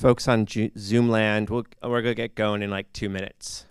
Folks on Zoom land, we're going to get going in like 2 minutes.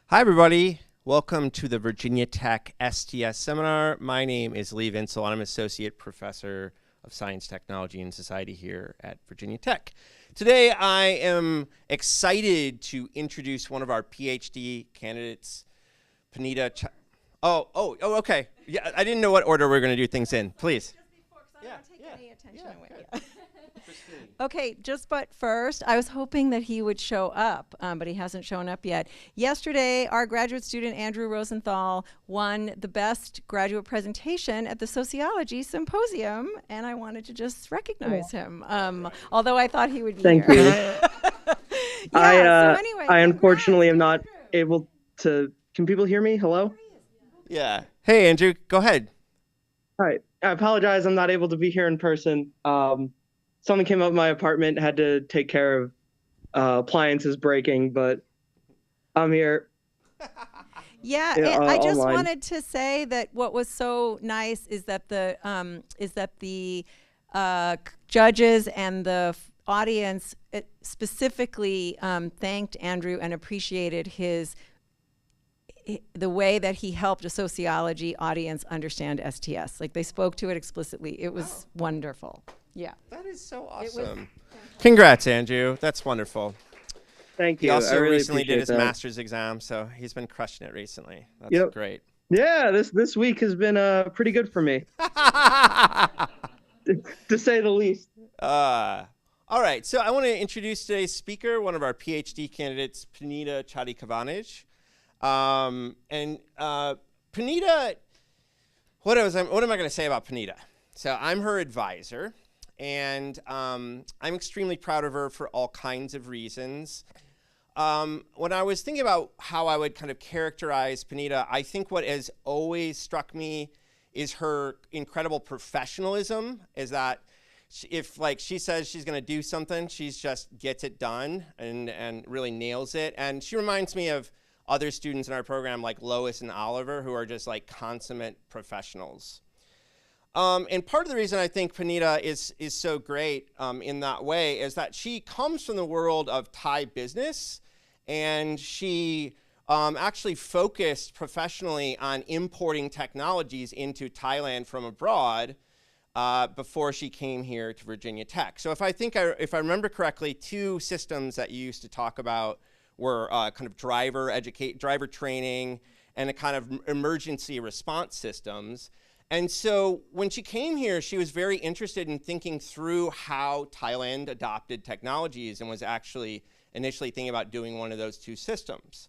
Hi, everybody. Welcome to the Virginia Tech STS seminar. My name is Lee Vinsel, and I'm Associate Professor of Science, Technology, and Society here at Virginia Tech. Today, I am excited to introduce one of our PhD candidates, Panita okay. Yeah, I didn't know what order we were going to do things in. Please. Just before, because I don't want to take any attention away. Okay, but first, I was hoping that he would show up, but he hasn't shown up yet. Yesterday, our graduate student, Andrew Rosenthal, won the best graduate presentation at the Sociology Symposium, and I wanted to just recognize him, although I thought he would be Thank here. you. So anyway, I unfortunately am not able to. Can people hear me? Hello? Yeah. Hey, Andrew, go ahead. All right. I apologize. I'm not able to be here in person. Something came up in my apartment, had to take care of appliances breaking, but I'm here. Yeah, and I just online. wanted to say that what was so nice is that the judges and the audience specifically thanked Andrew and appreciated the way that he helped a sociology audience understand STS. Like, they spoke to it explicitly. It was wonderful. Yeah. That is so awesome. Congrats, Andrew. That's wonderful. Thank you. He also really recently did his that. master's exam, so he's been crushing it recently. That's great. Yeah, this week has been pretty good for me, to say the least. All right, so I want to introduce today's speaker, one of our PhD candidates, Panita Chatikavanij. Panita, what am I going to say about Panita? So I'm her advisor, and I'm extremely proud of her for all kinds of reasons. When I was thinking about how I would kind of characterize Panita, I think what has always struck me is her incredible professionalism, is that if she says she's going to do something, she just gets it done and really nails it. And she reminds me of other students in our program like Lois and Oliver, who are just like consummate professionals. And part of the reason I think Panita is so great in that way is that she comes from the world of Thai business, and she actually focused professionally on importing technologies into Thailand from abroad before she came here to Virginia Tech. So if I remember correctly, two systems that you used to talk about were kind of driver training and a kind of emergency response systems. And so when she came here, she was very interested in thinking through how Thailand adopted technologies and was actually initially thinking about doing one of those two systems.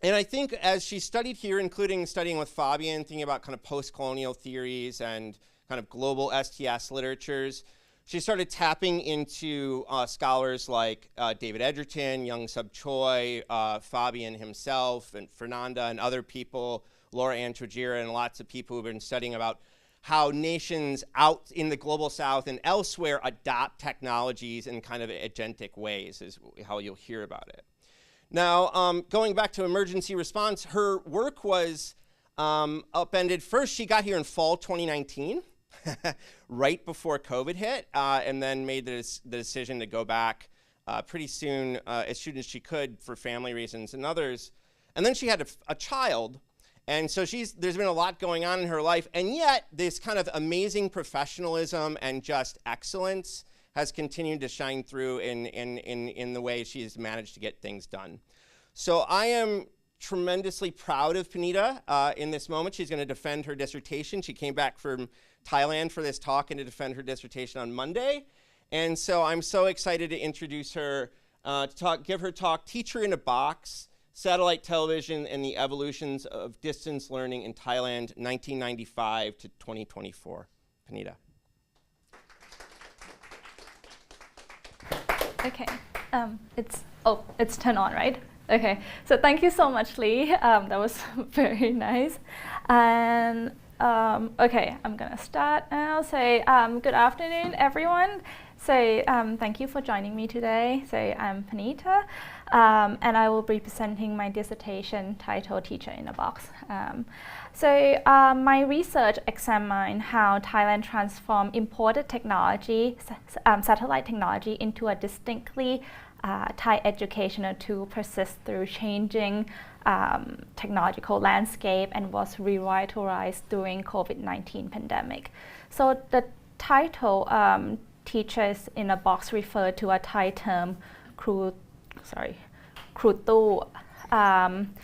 And I think as she studied here, including studying with Fabian, thinking about kind of post-colonial theories and kind of global STS literatures, she started tapping into scholars like David Edgerton, Young Sub Choi, Fabian himself, and Fernanda and other people, Laura Ann Trujillo, and lots of people who've been studying about how nations out in the global south and elsewhere adopt technologies in kind of agentic ways is how you'll hear about it. Now, going back to emergency response, her work was upended. First, she got here in fall 2019. right before COVID hit, and then made the decision to go back pretty soon, as soon as she could, for family reasons and others. And then she had a child, and so there's been a lot going on in her life, and yet this kind of amazing professionalism and just excellence has continued to shine through in the way she's managed to get things done. So I am tremendously proud of Panita in this moment. She's going to defend her dissertation. She came back from Thailand for this talk and to defend her dissertation on Monday. And so I'm so excited to introduce her, to give her talk, Teacher in a Box, Satellite Television and the Evolutions of Distance Learning in Thailand, 1995 to 2024. Panita. Okay, it's turned on, right? Okay, so thank you so much, Lee. That was very nice. And okay, I'm gonna start now. Say good afternoon, everyone. So thank you for joining me today. So I'm Panita, and I will be presenting my dissertation titled Teacher in a Box. My research examined how Thailand transformed imported technology, satellite technology, into a distinctly Thai educational tool persist through changing technological landscape and was revitalized during COVID-19 pandemic. So the title Teachers in a Box refer to a Thai term, kru tu,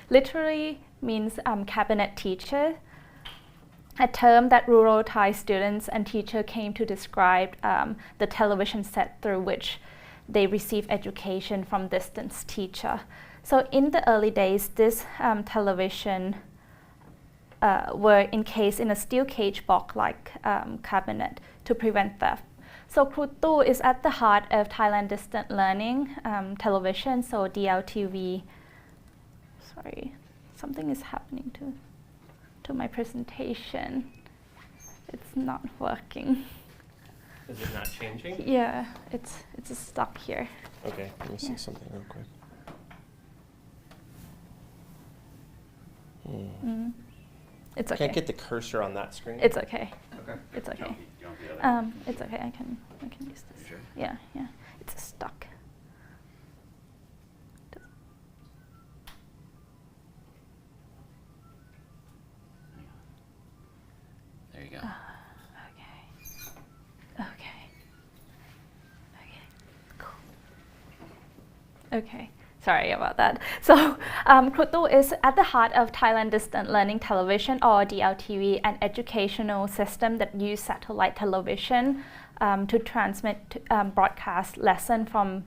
literally means cabinet teacher, a term that rural Thai students and teachers came to describe the television set through which they receive education from distance teacher. So in the early days, this television were encased in a steel cage box-like cabinet to prevent theft. So Kru Tu is at the heart of Thailand distant learning television, so DLTV. Sorry, something is happening to my presentation. It's not working. Is it not changing? Yeah, it's stuck here. Okay, let me see something real quick. It's okay. Can't get the cursor on that screen. It's okay. Okay. It's okay. It's okay. I can use this. Sure. Yeah. It's stuck. There you go. Okay. Cool. Okay. Sorry about that. So, Kru Tu is at the heart of Thailand Distant Learning Television, or DLTV, an educational system that uses satellite television to transmit broadcast lesson from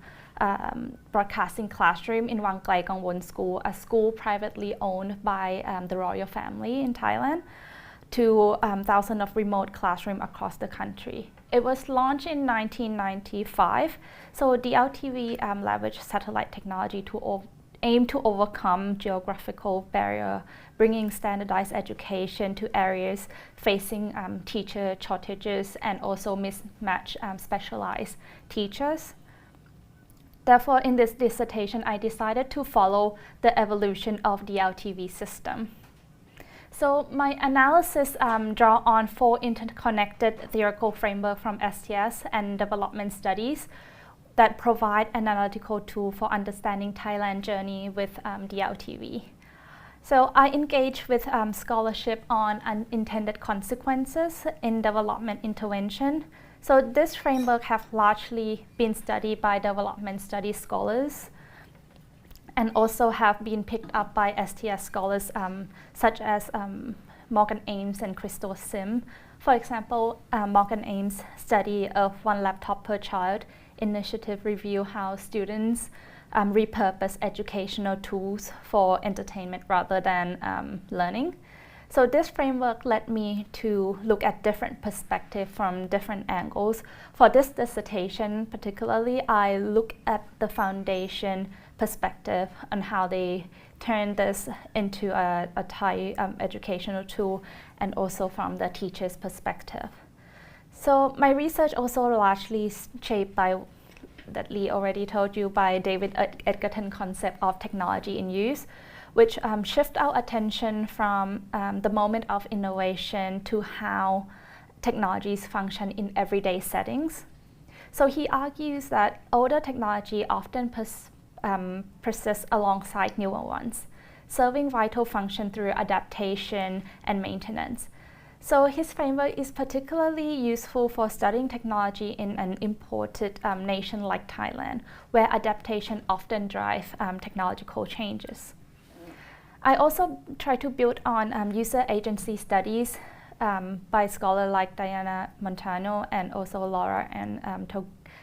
broadcasting classroom in Wang Klai Kangwon School, a school privately owned by the royal family in Thailand, to thousands of remote classrooms across the country. It was launched in 1995, so DLTV leveraged satellite technology to aim to overcome geographical barrier, bringing standardized education to areas facing teacher shortages and also mismatched specialized teachers. Therefore, in this dissertation, I decided to follow the evolution of the DLTV system. So my analysis draw on 4 interconnected theoretical framework from STS and development studies that provide an analytical tool for understanding Thailand journey with DLTV. So I engage with scholarship on unintended consequences in development intervention. So this framework have largely been studied by development studies scholars, and also have been picked up by STS scholars such as Morgan Ames and Crystal Sim. For example, Morgan Ames' study of 1 laptop per child initiative review how students repurpose educational tools for entertainment rather than learning. So this framework led me to look at different perspectives from different angles. For this dissertation particularly, I look at the foundation perspective on how they turn this into a Thai educational tool, and also from the teacher's perspective. So my research also largely shaped by, that Lee already told you, by David Edgerton concept of technology in use, which shift our attention from the moment of innovation to how technologies function in everyday settings. So he argues that older technology often persists alongside newer ones, serving vital function through adaptation and maintenance. So his framework is particularly useful for studying technology in an imported nation like Thailand, where adaptation often drives technological changes. I also try to build on user agency studies by scholars like Diana Montano and also Laura and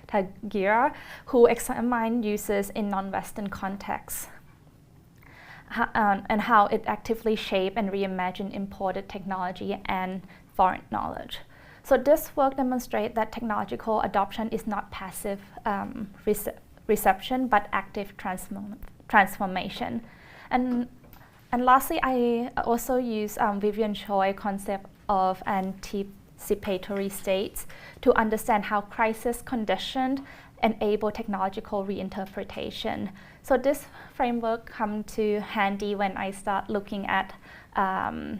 Tagira, who examine users in non-Western contexts and how it actively shaped and reimagined imported technology and foreign knowledge. So this work demonstrates that technological adoption is not passive reception, but active transformation. And lastly, I also use Vivian Choi's concept of anticipatory states to understand how crisis conditions enable technological reinterpretation. So this framework come to handy when I start looking at the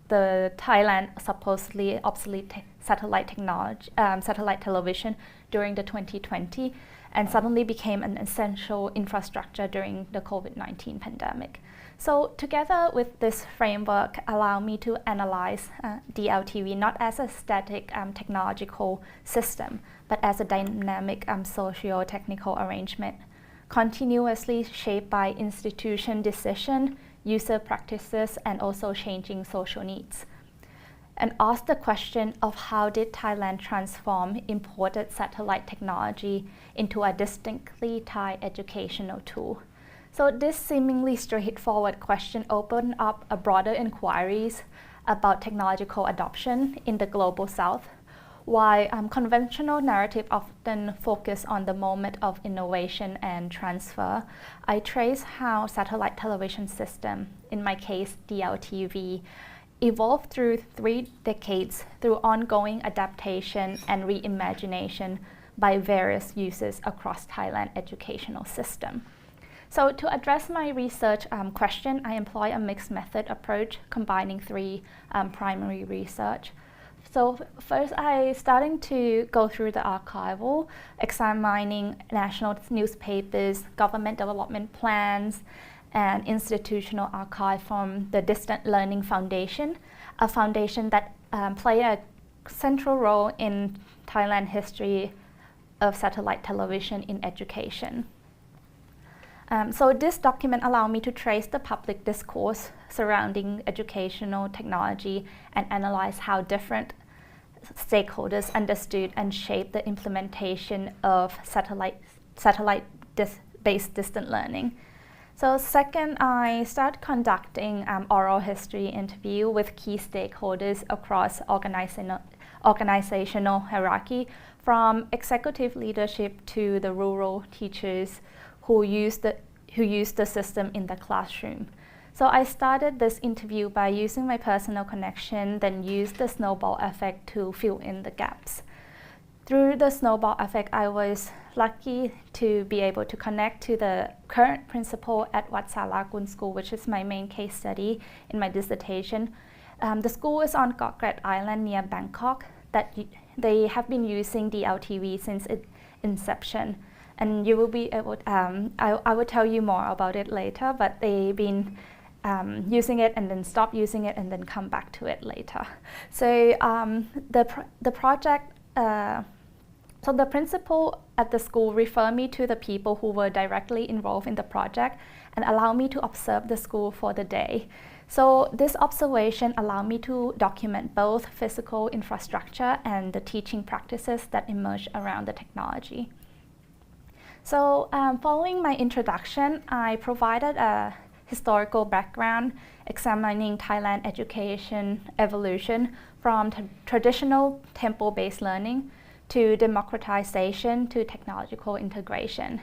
Thailand supposedly obsolete satellite technology, satellite television during the 2020, and suddenly became an essential infrastructure during the COVID-19 pandemic. So together with this framework allow me to analyze DLTV not as a static technological system, but as a dynamic socio-technical arrangement, continuously shaped by institution decision, user practices, and also changing social needs. And ask the question of how did Thailand transform imported satellite technology into a distinctly Thai educational tool. So this seemingly straightforward question opened up a broader inquiries about technological adoption in the global South. While conventional narrative often focus on the moment of innovation and transfer, I trace how satellite television system, in my case DLTV, evolved through 3 decades through ongoing adaptation and reimagination by various users across Thailand educational system. So to address my research question, I employ a mixed method approach combining 3 primary research. So first I starting to go through the archival, examining national newspapers, government development plans, and institutional archive from the Distant Learning Foundation, a foundation that play a central role in Thailand history of satellite television in education. So this document allowed me to trace the public discourse surrounding educational technology and analyze how different stakeholders understood and shaped the implementation of satellite-based distant learning. So second, I started conducting oral history interview with key stakeholders across organizational hierarchy, from executive leadership to the rural teachers who use the system in the classroom. So I started this interview by using my personal connection, then used the snowball effect to fill in the gaps. Through the snowball effect, I was lucky to be able to connect to the current principal at Wat Sarakul School, which is my main case study in my dissertation. The school is on Gokret Island near Bangkok. They have been using DLTV since its inception. And you will be able, I will tell you more about it later, but they've been using it and then stop using it and then come back to it later. So the project, so the principal at the school referred me to the people who were directly involved in the project and allowed me to observe the school for the day. So this observation allowed me to document both physical infrastructure and the teaching practices that emerged around the technology. So following my introduction, I provided a historical background examining Thailand education evolution from traditional temple-based learning to democratization to technological integration.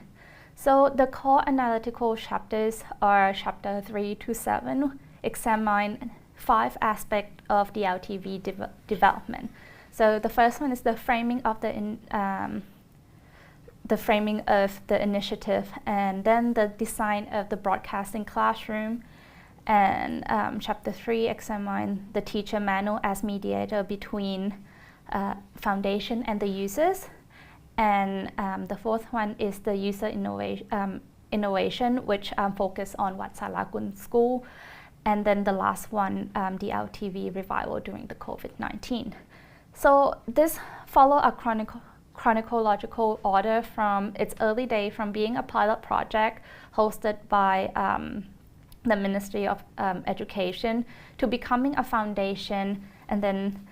So the core analytical chapters are chapter 3 to 7, examine 5 aspects of the DLTV development. So the first one is the framing of the initiative, and then the design of the broadcasting classroom, And chapter 3 examines the teacher manual as mediator between foundation and the users. And the fourth one is the user innovation, which focus on Wat Sarakul School. And then the last one, DLTV revival during the COVID-19. So this follow a chronological order from its early day, from being a pilot project hosted by the Ministry of Education to becoming a foundation, and then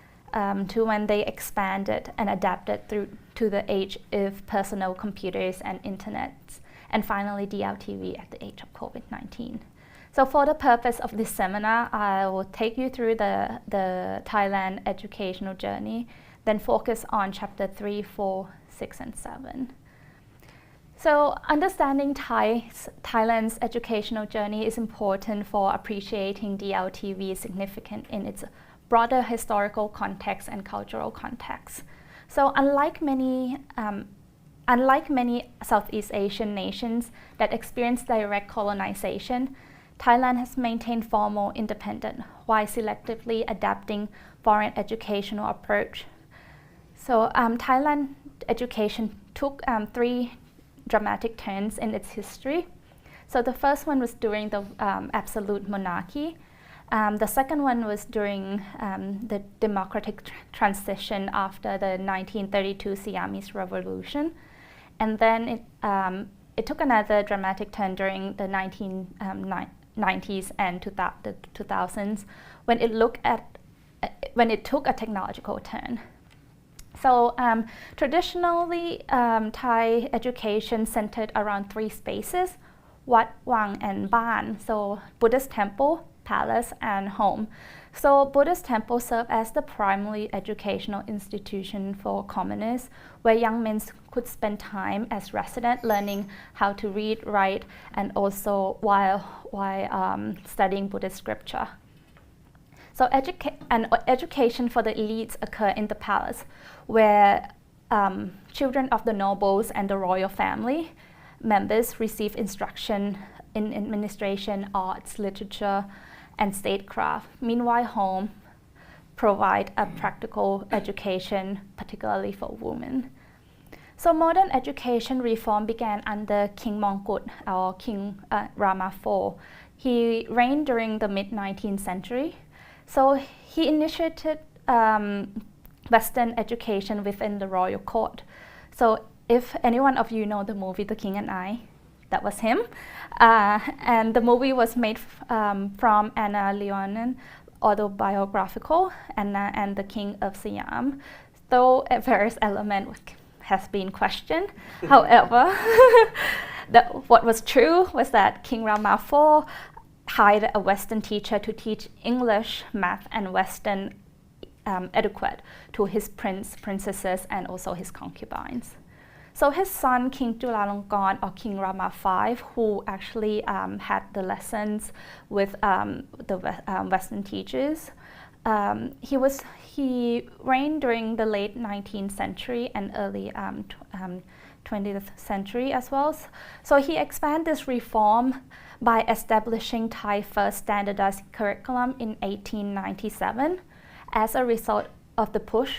to when they expanded and adapted to the age of personal computers and internet, and finally DLTV at the age of COVID-19. So for the purpose of this seminar, I will take you through the Thailand educational journey, then focus on chapter 3, 4, 6, and 7. So understanding Thailand's educational journey is important for appreciating DLTV's significance in its broader historical context and cultural context. So unlike many Southeast Asian nations that experience direct colonization, Thailand has maintained formal independence while selectively adapting foreign educational approach. So Thailand education took 3 dramatic turns in its history. So the first one was during the absolute monarchy. The second one was during the democratic transition after the 1932 Siamese Revolution. And then it took another dramatic turn during the 1990s and the 2000s when it took a technological turn. So traditionally, Thai education centered around 3 spaces: Wat, Wang, and Ban. So Buddhist temple, palace, and home. So Buddhist temple served as the primary educational institution for commoners, where young men could spend time as resident learning how to read, write, and also while studying Buddhist scripture. So education for the elites occur in the palace, where children of the nobles and the royal family members receive instruction in administration, arts, literature, and statecraft. Meanwhile, home provide a practical education, particularly for women. So modern education reform began under King Mongkut, or King Rama IV. He reigned during the mid-19th century. So he initiated Western education within the royal court. So if any one of you know the movie The King and I, that was him. And the movie was made from Anna Leonin, autobiographical, Anna and the King of Siam, though various elements has been questioned. However, what was true was that King Rama IV hired a Western teacher to teach English, math, and Western etiquette to his princesses, and also his concubines. So his son, King Chulalongkorn, or King Rama V, who actually had the lessons with the Western teachers, he reigned during the late 19th century and early 20th century as well. So he expanded this reform by establishing Thai's first standardized curriculum in 1897. As a result of the push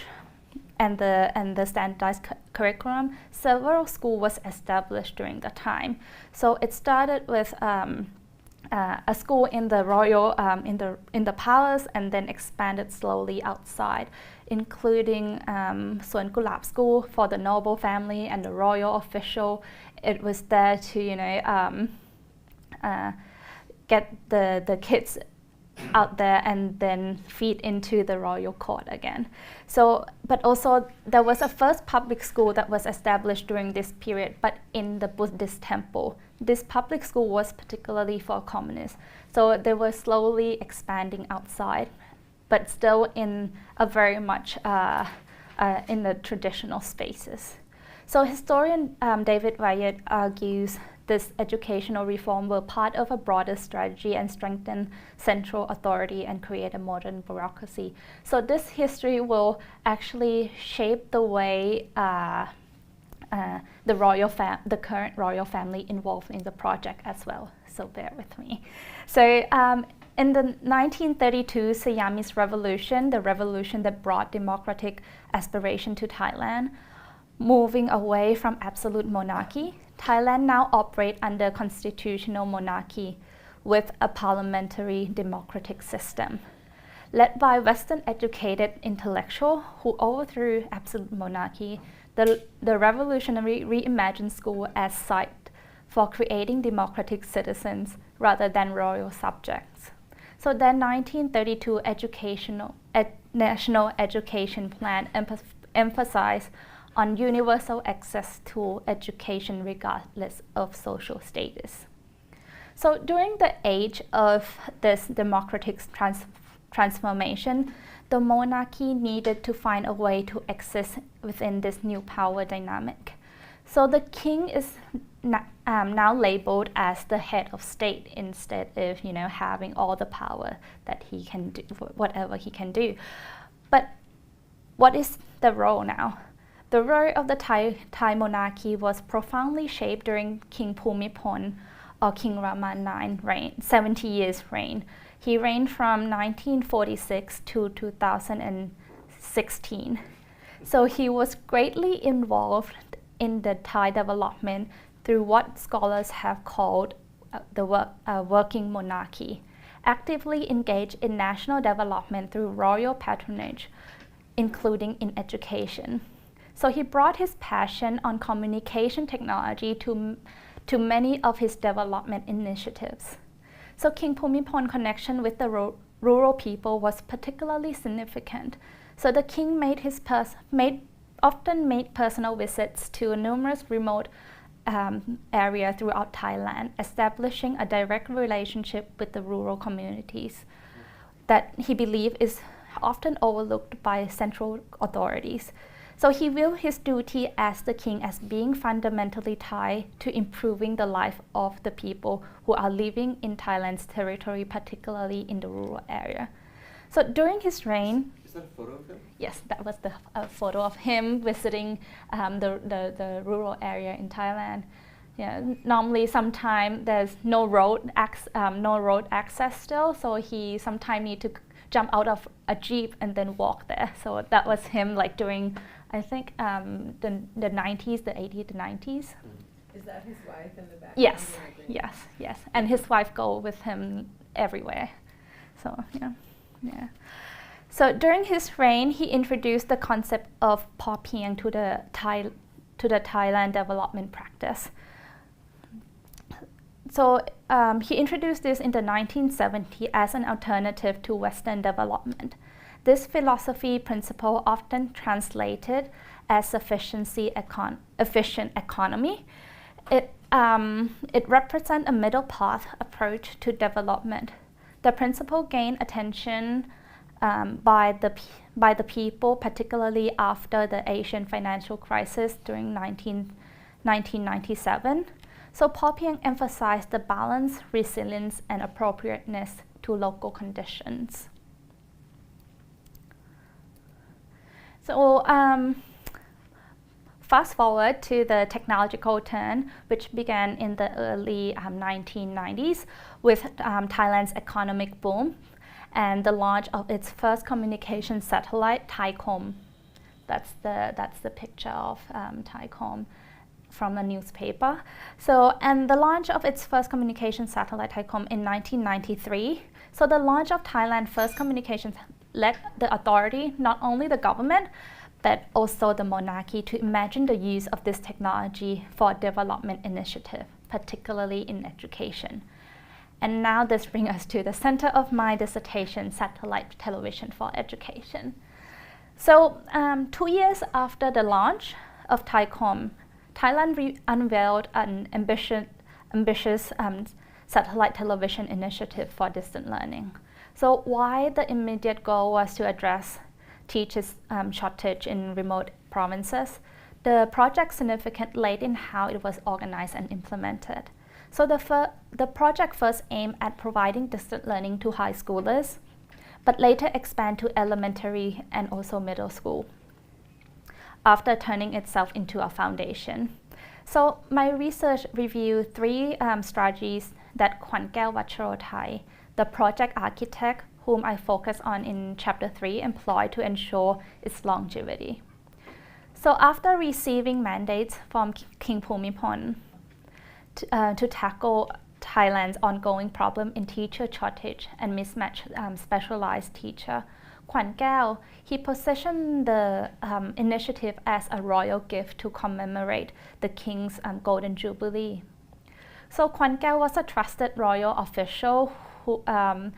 and the standardized curriculum, several schools was established during the time. So it started with a school in the royal in the palace, and then expanded slowly outside, including Suan Kulap School for the noble family and the royal official. It was there to get the kids out there and then feed into the royal court again. So, but also there was a first public school that was established during this period, but in the Buddhist temple. This public school was particularly for commoners. So they were slowly expanding outside, but still in a very much in the traditional spaces. So historian David Edgerton argues this educational reform were part of a broader strategy and strengthen central authority and create a modern bureaucracy. So this history will actually shape the way the current royal family involved in the project as well. So bear with me. So in the 1932 Siamese Revolution, the revolution that brought democratic aspiration to Thailand, moving away from absolute monarchy, Thailand now operates under constitutional monarchy with a parliamentary democratic system. Led by Western educated intellectuals who overthrew absolute monarchy, the revolutionary reimagined school as site for creating democratic citizens rather than royal subjects. So the 1932 National Education Plan emphasized on universal access to education regardless of social status. So during the age of this democratic transformation, the monarchy needed to find a way to exist within this new power dynamic. So the king is now labeled as the head of state instead of having all the power that he can do, whatever he can do. But what is the role now? The role of the Thai monarchy was profoundly shaped during King Bhumibol or King Rama IX reign, 70 years reign. He reigned from 1946 to 2016. So he was greatly involved in the Thai development through what scholars have called the working monarchy, actively engaged in national development through royal patronage, including in education. So he brought his passion on communication technology to many of his development initiatives. So King Bhumibol's connection with the rural people was particularly significant. So the king often made personal visits to numerous remote areas throughout Thailand, establishing a direct relationship with the rural communities that he believed is often overlooked by central authorities. So he viewed his duty as the king as being fundamentally tied to improving the life of the people who are living in Thailand's territory, particularly in the rural area. So during his reign, is that a photo of him? Yes, that was the photo of him visiting the rural area in Thailand. Yeah, normally sometimes there's no road access still, so he sometimes need to jump out of a jeep and then walk there. So that was him like during, I think, the 90s, the 80s, the 90s. Is that his wife in the back? Yes, yes. And his wife go with him everywhere. So, yeah. So during his reign, he introduced the concept of Papiang to the Thailand development practice. So he introduced this in the 1970s as an alternative to Western development. This philosophy principle often translated as efficient economy. It represents a middle path approach to development. The principle gained attention by the people, particularly after the Asian financial crisis during 1997. So Papiang emphasized the balance, resilience, and appropriateness to local conditions. So fast forward to the technological turn, which began in the early 1990s with Thailand's economic boom and the launch of its first communication satellite, Thaicom. That's the picture of Thaicom from the newspaper. So, and the launch of its first communication satellite, Thaicom, in 1993. So the launch of Thailand's first communications led the authority, not only the government, but also the monarchy, to imagine the use of this technology for development initiative, particularly in education. And now this brings us to the center of my dissertation, satellite television for education. So 2 years after the launch of Thaicom, Thailand unveiled an ambitious satellite television initiative for distant learning. So why the immediate goal was to address teachers' shortage in remote provinces, the project significant late in how it was organized and implemented. So the project first aimed at providing distant learning to high schoolers, but later expanded to elementary and also middle school, after turning itself into a foundation. So my research reviewed three strategies that Kwan Kaew Vacharothai, the project architect, whom I focus on in Chapter 3, employed to ensure its longevity. So after receiving mandates from King Bhumibol to tackle Thailand's ongoing problem in teacher shortage and mismatched specialized teacher, Kwan Kaew, he positioned the initiative as a royal gift to commemorate the king's Golden Jubilee. So Kwan Kaew was a trusted royal official who, and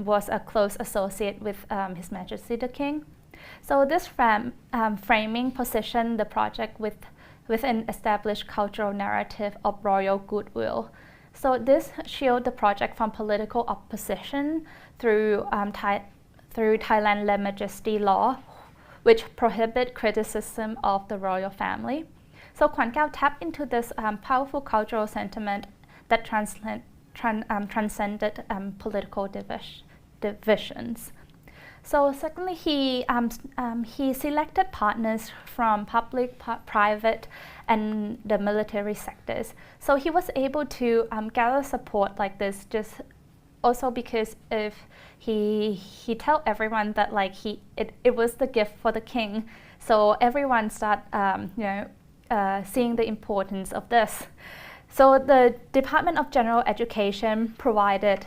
was a close associate with His Majesty the King. So this framing positioned the project with an established cultural narrative of royal goodwill. So this shielded the project from political opposition through Thailand Le Majesty law, which prohibit criticism of the royal family. So Kwan Kaew tapped into this powerful cultural sentiment that transcended political divisions. So secondly, he selected partners from public, private, and the military sectors. So he was able to gather support like this just also because if he tell everyone that like it was the gift for the king. So everyone start seeing the importance of this. So the Department of General Education provided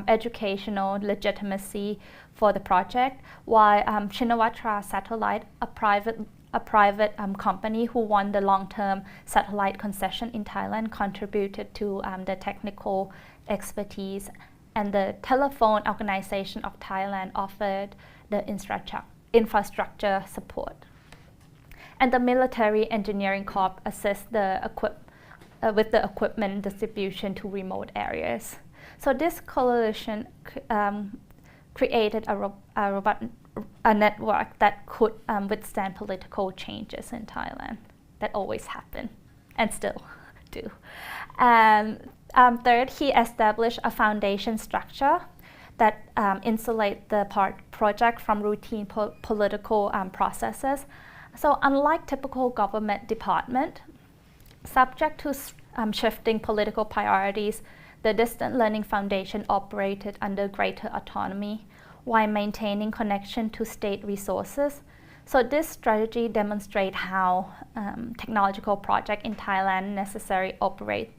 educational legitimacy for the project, while Shinawatra Satellite, a private company who won the long-term satellite concession in Thailand, contributed to the technical expertise, and the Telephone Organization of Thailand offered the infrastructure support. And the Military Engineering Corps assists with the equipment distribution to remote areas. So this coalition created a network that could withstand political changes in Thailand that always happen and still do. And third, he established a foundation structure that insulate the project from routine political processes. So unlike typical government department, subject to shifting political priorities, the Distant Learning Foundation operated under greater autonomy while maintaining connection to state resources. So this strategy demonstrates how technological projects in Thailand necessarily operate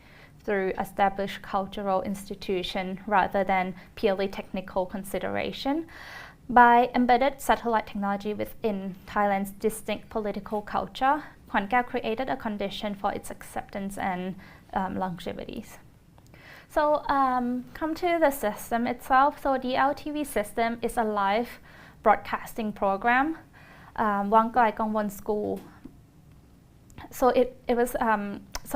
through established cultural institutions rather than purely technical consideration. By embedded satellite technology within Thailand's distinct political culture, Kwan Kaew created a condition for its acceptance and longevity. So come to the system itself. So the DLTV system is a live broadcasting program. Wang Klai Kongwon School. So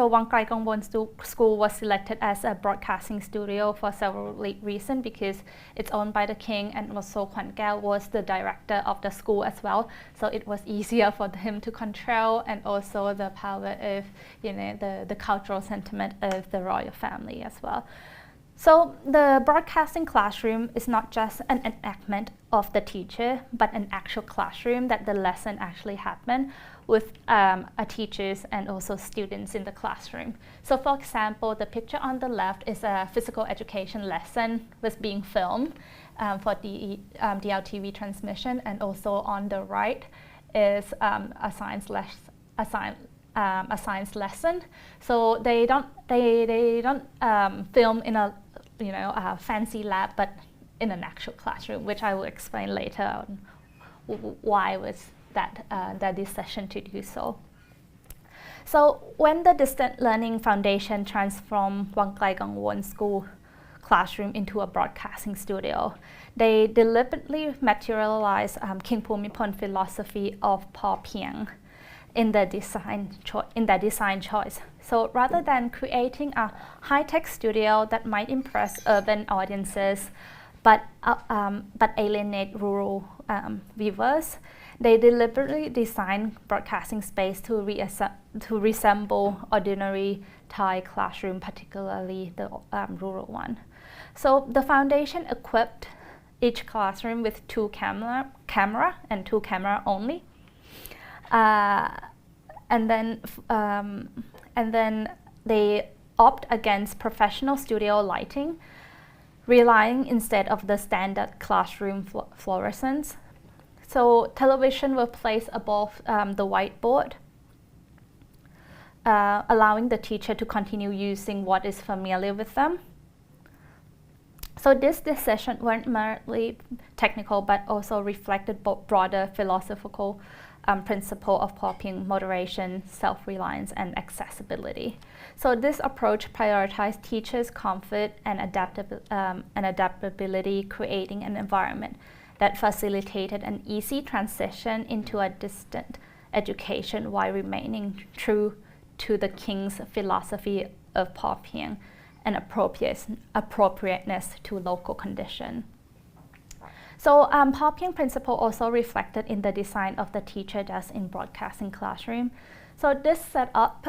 Wang Klai Kongwon School was selected as a broadcasting studio for several reasons because it's owned by the king, and also Kwan Kaew was the director of the school as well. So it was easier for him to control, and also the power of the cultural sentiment of the royal family as well. So the broadcasting classroom is not just an enactment of the teacher, but an actual classroom that the lesson actually happened with teachers and also students in the classroom. So for example, the picture on the left is a physical education lesson was being filmed for the DLTV transmission, and also on the right is a science lesson. So they don't film in a fancy lab, but in an actual classroom, which I will explain later on why was that decision to do so. So when the Distant Learning Foundation transformed Wang Klai Kongwon School classroom into a broadcasting studio, they deliberately materialized King Bhumibol philosophy of Paw Piang in the design choice. So rather than creating a high-tech studio that might impress urban audiences but alienate rural viewers, they deliberately designed broadcasting space to resemble ordinary Thai classroom, particularly the rural one. So the foundation equipped each classroom with two camera and two camera only. And then they opt against professional studio lighting, relying instead of the standard classroom fluorescence. So television were placed above the whiteboard, allowing the teacher to continue using what is familiar with them. So this decision weren't merely technical, but also reflected broader philosophical principle of copying, moderation, self-reliance, and accessibility. So this approach prioritized teachers' comfort and adaptability, creating an environment that facilitated an easy transition into a distant education while remaining true to the King's philosophy of copying and appropriateness to local condition. So copying principle also reflected in the design of the teacher desk in broadcasting classroom. So this setup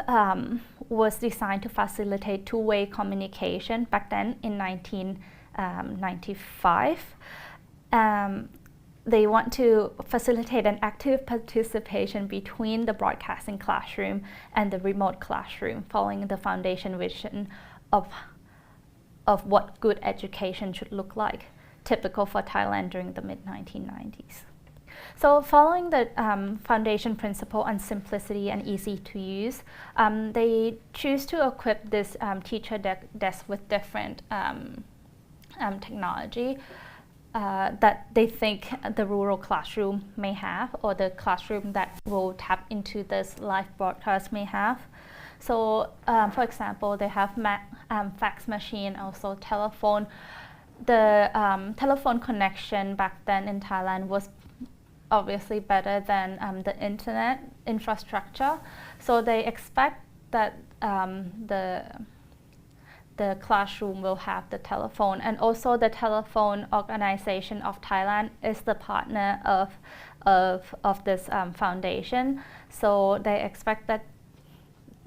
was designed to facilitate two-way communication back then in 1995. They want to facilitate an active participation between the broadcasting classroom and the remote classroom, following the foundation vision of what good education should look like, typical for Thailand during the mid-1990s. So following the foundation principle on simplicity and easy to use, they choose to equip this teacher desk with different technology that they think the rural classroom may have, or the classroom that will tap into this live broadcast may have. So for example, they have fax machine, also telephone. The telephone connection back then in Thailand was obviously better than the internet infrastructure. So they expect that the classroom will have the telephone, and also the telephone organization of Thailand is the partner of this foundation. So they expect that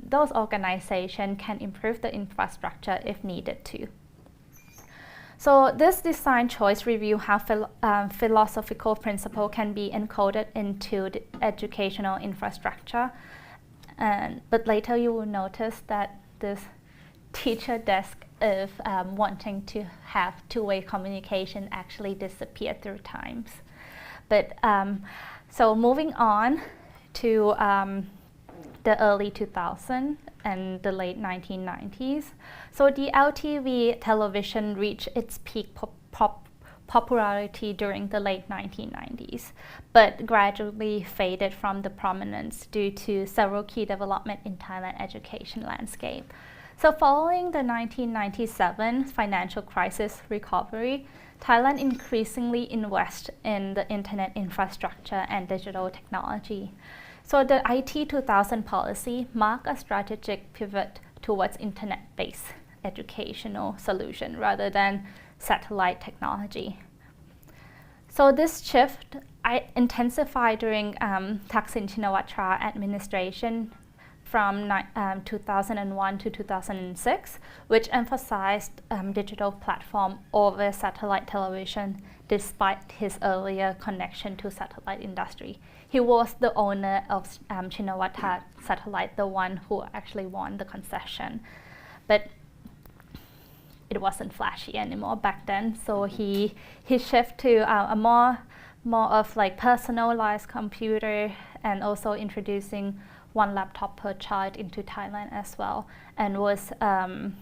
those organizations can improve the infrastructure if needed to. So this design choice review how philosophical principle can be encoded into the educational infrastructure. But later you will notice that this teacher desk of wanting to have two-way communication actually disappeared through times. But so moving on to the early 2000s and the late 1990s. So DLTV television reached its peak popularity during the late 1990s, but gradually faded from the prominence due to several key developments in Thailand education landscape. So following the 1997 financial crisis recovery, Thailand increasingly invests in the internet infrastructure and digital technology. So the IT 2000 policy marked a strategic pivot towards internet-based educational solution rather than satellite technology. So this shift intensified during Thaksin Shinawatra administration from 2001 to 2006, which emphasized digital platform over satellite television despite his earlier connection to satellite industry. He was the owner of Shinawatra Satellite, the one who actually won the concession. But it wasn't flashy anymore back then, so he shifted to a more of like personalized computer, and also introducing one laptop per child into Thailand as well, and was and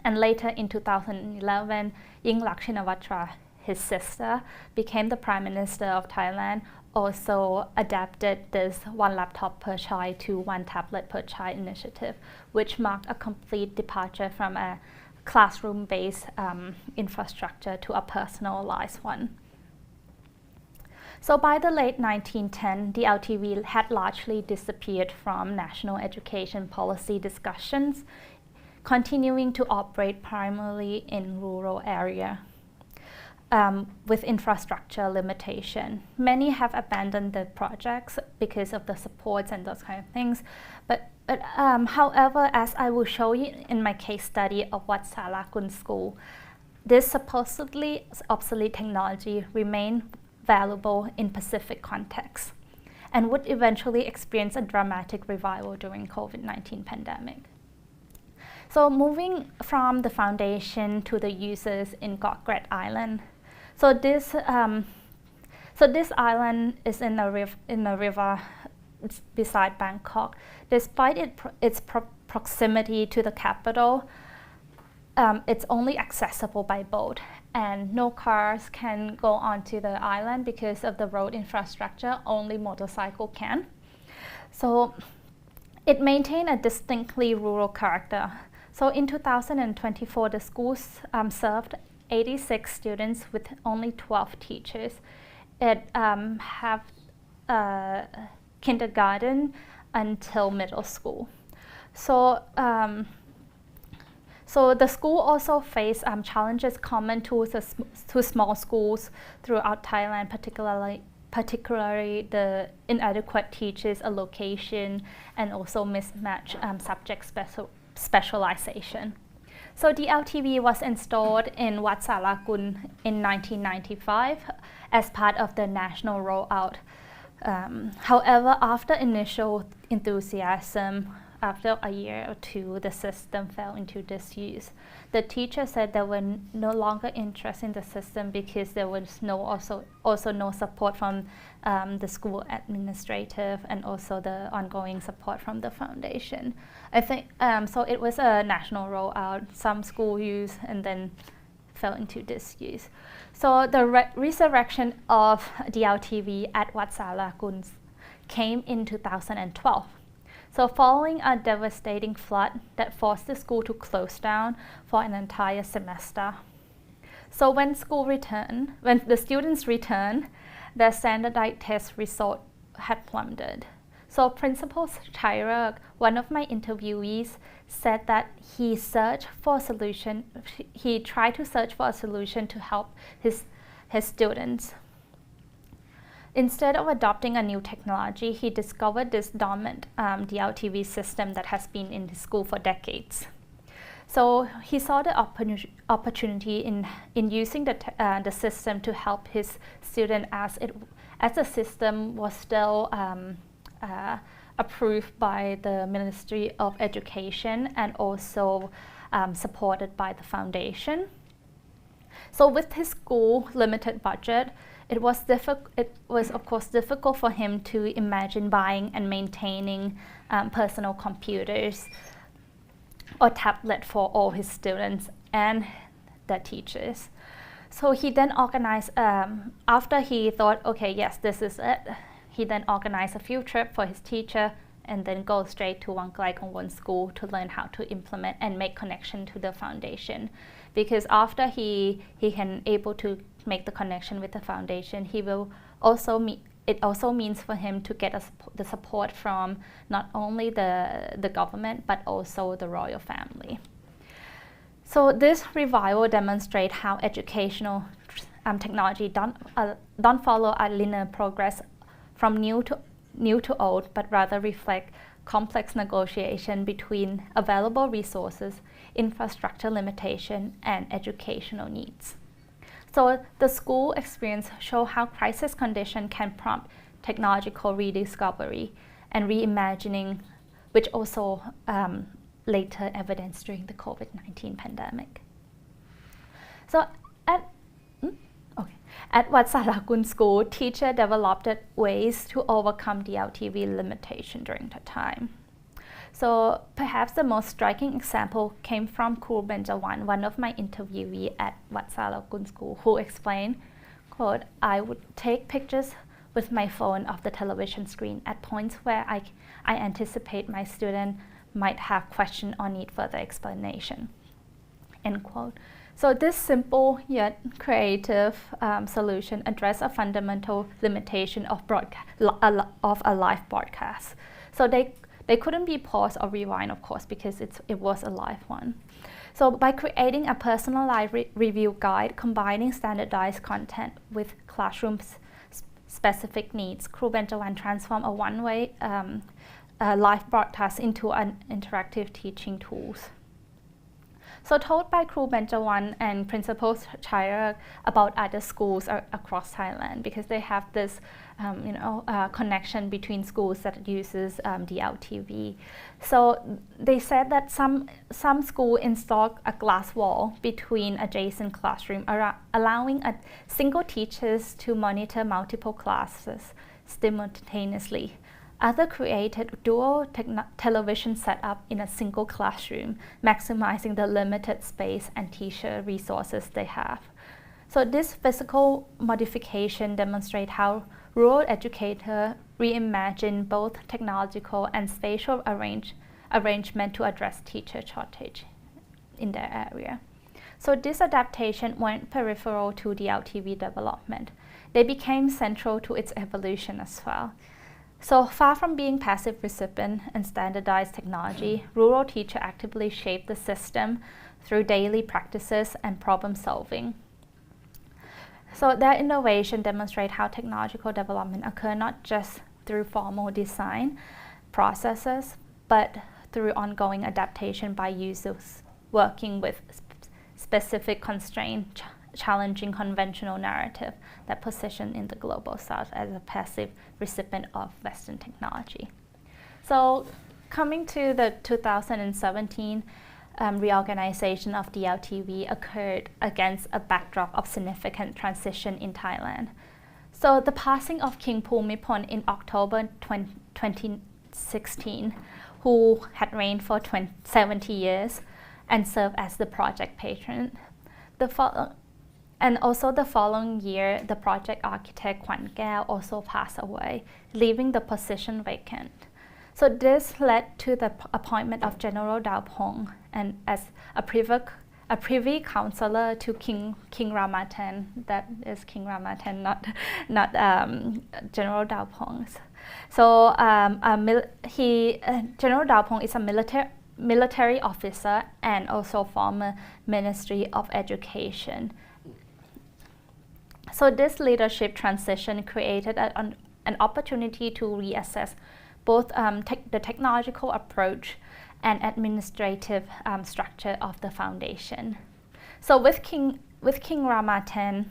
later in 2011, Yingluck Shinawatra, his sister, became the Prime Minister of Thailand, also adapted this one laptop per child to one tablet per child initiative, which marked a complete departure from a classroom-based infrastructure to a personalized one. So by the late 1910s, DLTV had largely disappeared from national education policy discussions, continuing to operate primarily in rural area with infrastructure limitation. Many have abandoned the projects because of the supports and those kind of things. But however, as I will show you in my case study of Wat Sarakun School, this supposedly obsolete technology remained valuable in Pacific context and would eventually experience a dramatic revival during COVID-19 pandemic. So moving from the foundation to the users in Gokgret Island. So this island is in a river beside Bangkok. Despite its proximity to the capital, it's only accessible by boat, and no cars can go onto the island because of the road infrastructure. Only motorcycle can. So it maintained a distinctly rural character. So in 2024, the schools served 86 students with only 12 teachers. It have kindergarten until middle school. So the school also faced challenges common to small schools throughout Thailand, particularly the inadequate teachers allocation and also mismatched subject specialization. So DLTV was installed in Wat Sarakun in 1995 as part of the national rollout. However, after initial enthusiasm, after a year or two, the system fell into disuse. The teacher said they were no longer interested in the system because there was also no support from the school administrative and also the ongoing support from the foundation. I think so. It was a national rollout. Some school used and then fell into disuse. So the resurrection of DLTV at Wat Sarakun came in 2012. So following a devastating flood that forced the school to close down for an entire semester. So when the students returned, their standardized test result had plummeted. So Principal Chairak, one of my interviewees, said that he tried to search for a solution to help his students. Instead of adopting a new technology, he discovered this dormant DLTV system that has been in his school for decades. So he saw the opportunity in using the system to help his student as the system was still approved by the Ministry of Education and also supported by the foundation. So with his school limited budget, it was of course difficult for him to imagine buying and maintaining personal computers or tablet for all his students and their teachers. So he then organized, after he thought, okay, yes, this is it, he then organized a field trip for his teacher and then go straight to Wanglai Kongwon school to learn how to implement and make connection to the foundation. Because after he can able to make the connection with the foundation, it also means for him to get the support from not only the government but also the royal family. So this revival demonstrates how educational technology don't follow a linear progress from new to old, but rather reflect complex negotiation between available resources, infrastructure limitation, and educational needs. So the school experience show how crisis condition can prompt technological rediscovery and reimagining, which also later evidenced during the COVID-19 pandemic. So at Wat Sarakun School, teachers developed ways to overcome DLTV limitation during the time. So perhaps the most striking example came from Kru Benjawan, one of my interviewees at Wat Sarakun School, who explained, quote, "I would take pictures with my phone of the television screen at points where I anticipate my student might have question or need further explanation," end quote. So this simple yet creative solution addressed a fundamental limitation of a live broadcast. So they couldn't be paused or rewind, of course, because it was a live one. So by creating a personalized review guide, combining standardized content with classrooms specific needs, Kru Benjawan transformed a one-way live broadcast into an interactive teaching tools. So told by Kru Benjawan and Principal Chira about other schools across Thailand, because they have this connection between schools that uses DLTV. So they said that some school installed a glass wall between adjacent classroom, allowing a single teachers to monitor multiple classes simultaneously. Others created dual television setup in a single classroom, maximizing the limited space and teacher resources they have. So this physical modification demonstrates how rural educators reimagine both technological and spatial arrangement to address teacher shortage in their area. So this adaptation went peripheral to DLTV development. They became central to its evolution as well. So far from being passive recipient and standardized technology, rural teachers actively shape the system through daily practices and problem solving. So their innovation demonstrates how technological development occurs not just through formal design processes, but through ongoing adaptation by users working with specific constraints, challenging conventional narrative that position in the global south as a passive recipient of Western technology. So coming to the 2017 reorganization of DLTV occurred against a backdrop of significant transition in Thailand. So the passing of King Bhumibol in October 2016, who had reigned for 70 years and served as the project patron. And also the following year, the project architect Kwan Kaew also passed away, leaving the position vacant. So this led to the appointment of General Daupong and as a privy councillor to King Ramathan. That is King Ramathan, not General Daupong. So General Daupong is a military officer and also former Ministry of Education. So this leadership transition created an opportunity to reassess both the technological approach and administrative structure of the foundation. So with King Ramathan,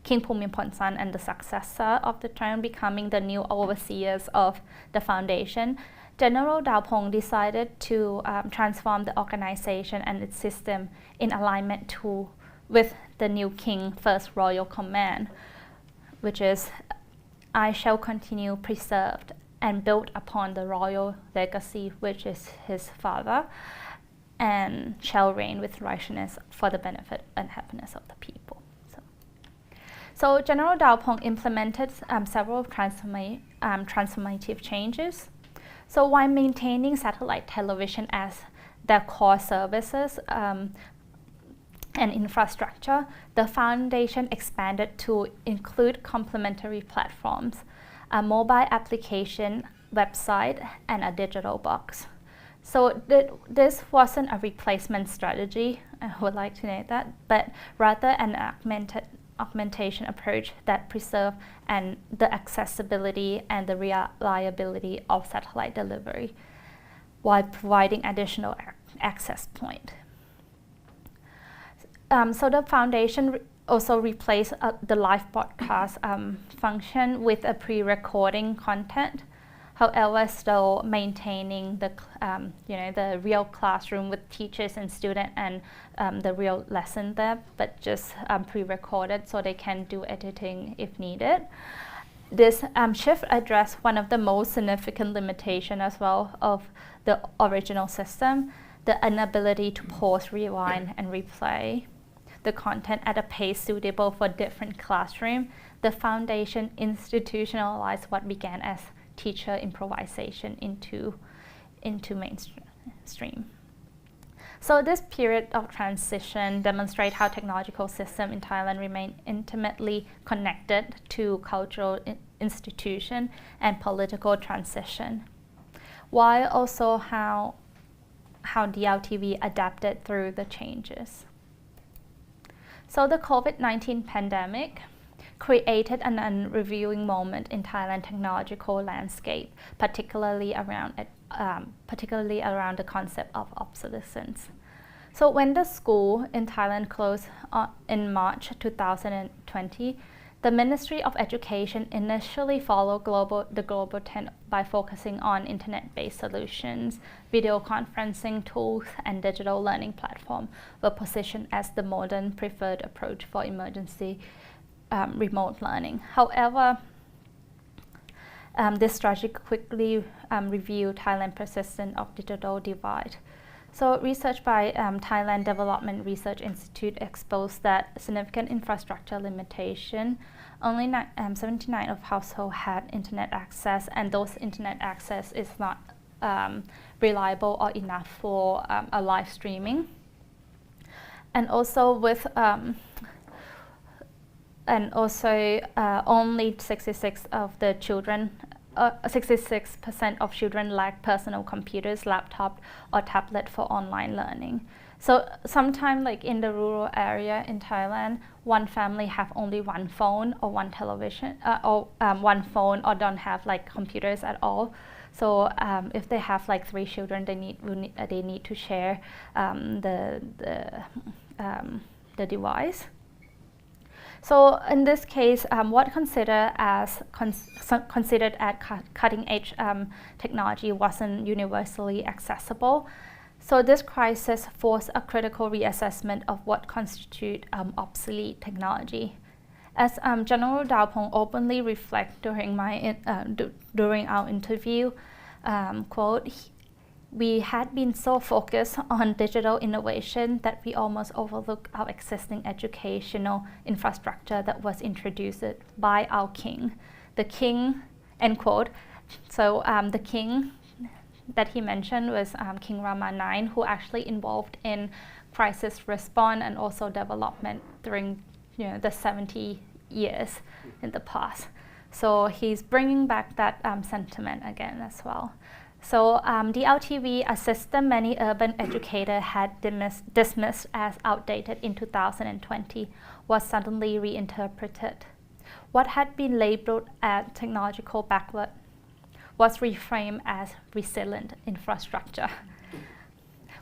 King Bhumibol son and the successor of the throne becoming the new overseers of the foundation, General Daupong decided to transform the organization and its system in alignment with the new King First Royal Command, which is, I shall continue preserved and build upon the royal legacy, which is his father, and shall reign with righteousness for the benefit and happiness of the people. So General Daupong implemented several transformative changes. So while maintaining satellite television as their core services and infrastructure, the foundation expanded to include complementary platforms, a mobile application, website, and a digital box. So this wasn't a replacement strategy, I would like to note that, but rather an augmentation approach that preserved the accessibility and the reliability of satellite delivery while providing additional access point. So the foundation also replaced the live broadcast function with a pre-recording content. However, still maintaining the real classroom with teachers and students and the real lesson there, but just pre-recorded so they can do editing if needed. This shift addressed one of the most significant limitations as well of the original system, the inability to pause, rewind, and replay the content at a pace suitable for different classrooms. The foundation institutionalized what began as teacher improvisation into mainstream. So this period of transition demonstrates how technological systems in Thailand remain intimately connected to cultural institution and political transition, while also how DLTV adapted through the changes. So the COVID-19 pandemic created an unreviewing moment in Thailand technological landscape, particularly around the concept of obsolescence. So when the school in Thailand closed in March 2020, the Ministry of Education initially followed the global trend by focusing on internet-based solutions. Video conferencing tools and digital learning platforms were positioned as the modern preferred approach for emergency remote learning. However, this strategy quickly revealed Thailand's persistence of digital divide. So research by Thailand Development Research Institute exposed that significant infrastructure limitation. Only 79% of households had internet access, and those internet access is not reliable or enough for a live streaming. And also with only 66% of children lack personal computers, laptop, or tablet for online learning. So sometimes, like in the rural area in Thailand, one family have only one phone or one television, one phone, or don't have like computers at all. So if they have like 3 children, they need to share the device. So in this case, what considered as cutting-edge technology wasn't universally accessible. So this crisis forced a critical reassessment of what constitutes obsolete technology. As General Daopong openly reflected during our interview, quote, "We had been so focused on digital innovation that we almost overlooked our existing educational infrastructure that was introduced by our king." The king, end quote. So the king that he mentioned was King Rama IX, who actually involved in crisis response and also development during the 70 years in the past. So he's bringing back that sentiment again as well. So DLTV, a system many urban educators had dismissed as outdated in 2020, was suddenly reinterpreted. What had been labeled as technological backward was reframed as resilient infrastructure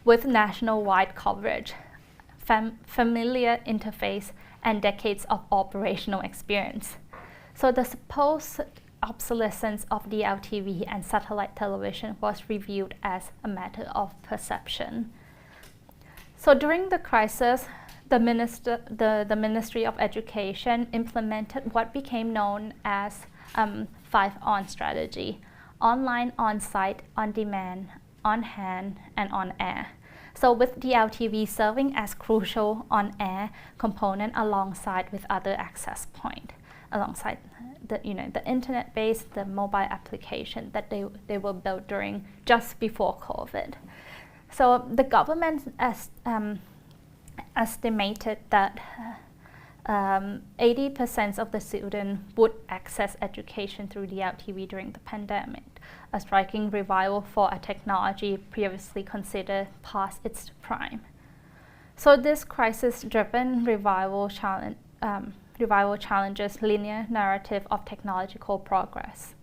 with national-wide coverage, familiar interface, and decades of operational experience. So the supposed obsolescence of DLTV and satellite television was reviewed as a matter of perception. So during the crisis, the Ministry of Education implemented what became known as 5-on strategy: online, on-site, on-demand, on-hand, and on-air. So with DLTV serving as crucial on-air component alongside with other access point, alongside the internet-based, the mobile application that they were built during just before COVID. So the government estimated that 80% of the students would access education through DLTV during the pandemic, a striking revival for a technology previously considered past its prime. So this crisis-driven revival challenges linear narrative of technological progress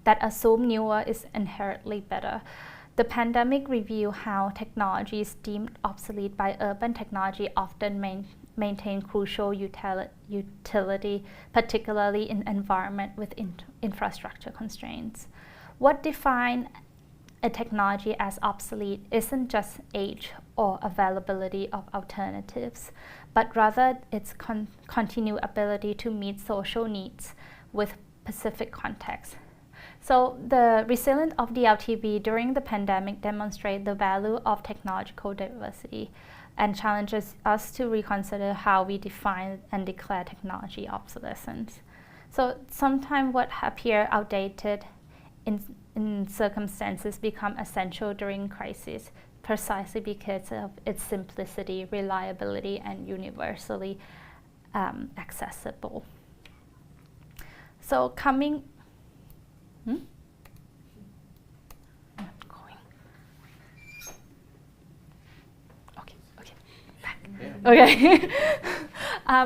that assume newer is inherently better. The pandemic revealed how technologies deemed obsolete by urban technology often maintain crucial utility, particularly in environment with infrastructure constraints. What defines a technology as obsolete isn't just age or availability of alternatives, but rather its continued ability to meet social needs with specific context. So the resilience of DLTV during the pandemic demonstrates the value of technological diversity and challenges us to reconsider how we define and declare technology obsolescence. So sometimes what appear outdated in circumstances become essential during crisis, precisely because of its simplicity, reliability, and universally accessible. So coming, Okay.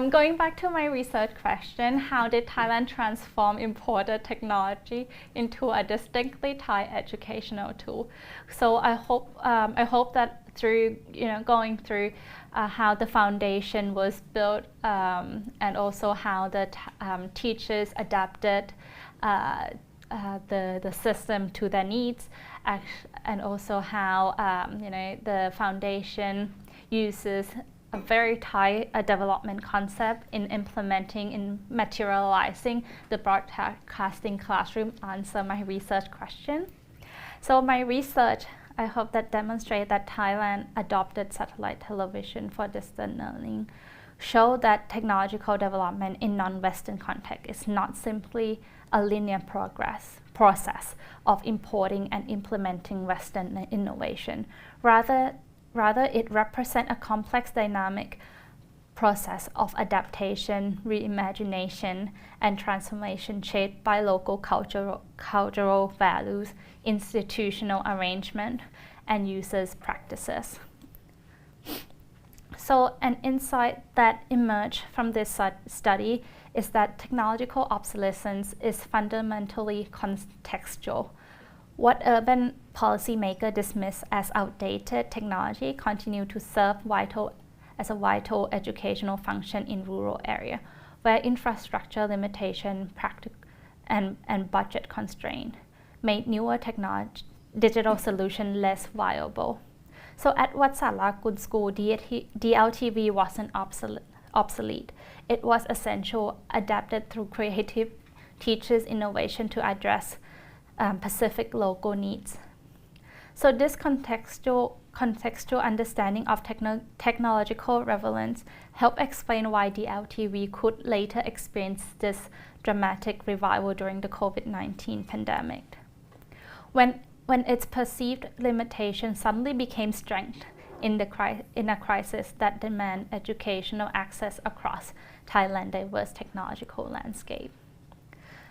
Going back to my research question, how did Thailand transform imported technology into a distinctly Thai educational tool? So I hope that through, going through how the foundation was built, and also how the teachers adapted the system to their needs, and also how the foundation uses a very Thai development concept in implementing, in materializing the broadcasting classroom answer my research question. So my research, I hope that demonstrate that Thailand adopted satellite television for distant learning, show that technological development in non-Western context is not simply a linear process of importing and implementing Western innovation. Rather, it represents a complex dynamic process of adaptation, reimagination, and transformation shaped by local cultural values, institutional arrangement, and users' practices. So an insight that emerged from this study is that technological obsolescence is fundamentally contextual. What urban policymakers dismiss as outdated technology continue to serve as a vital educational function in rural area, where infrastructure limitation and budget constraint made newer digital solutions less viable. So at Watsala School, DLTV wasn't obsolete. It was essential, adapted through creative teachers' innovation to address Pacific local needs. So this contextual understanding of technological relevance helped explain why DLTV could later experience this dramatic revival during the COVID-19 pandemic, when its perceived limitation suddenly became strength in a crisis that demand educational access across Thailand's diverse technological landscape.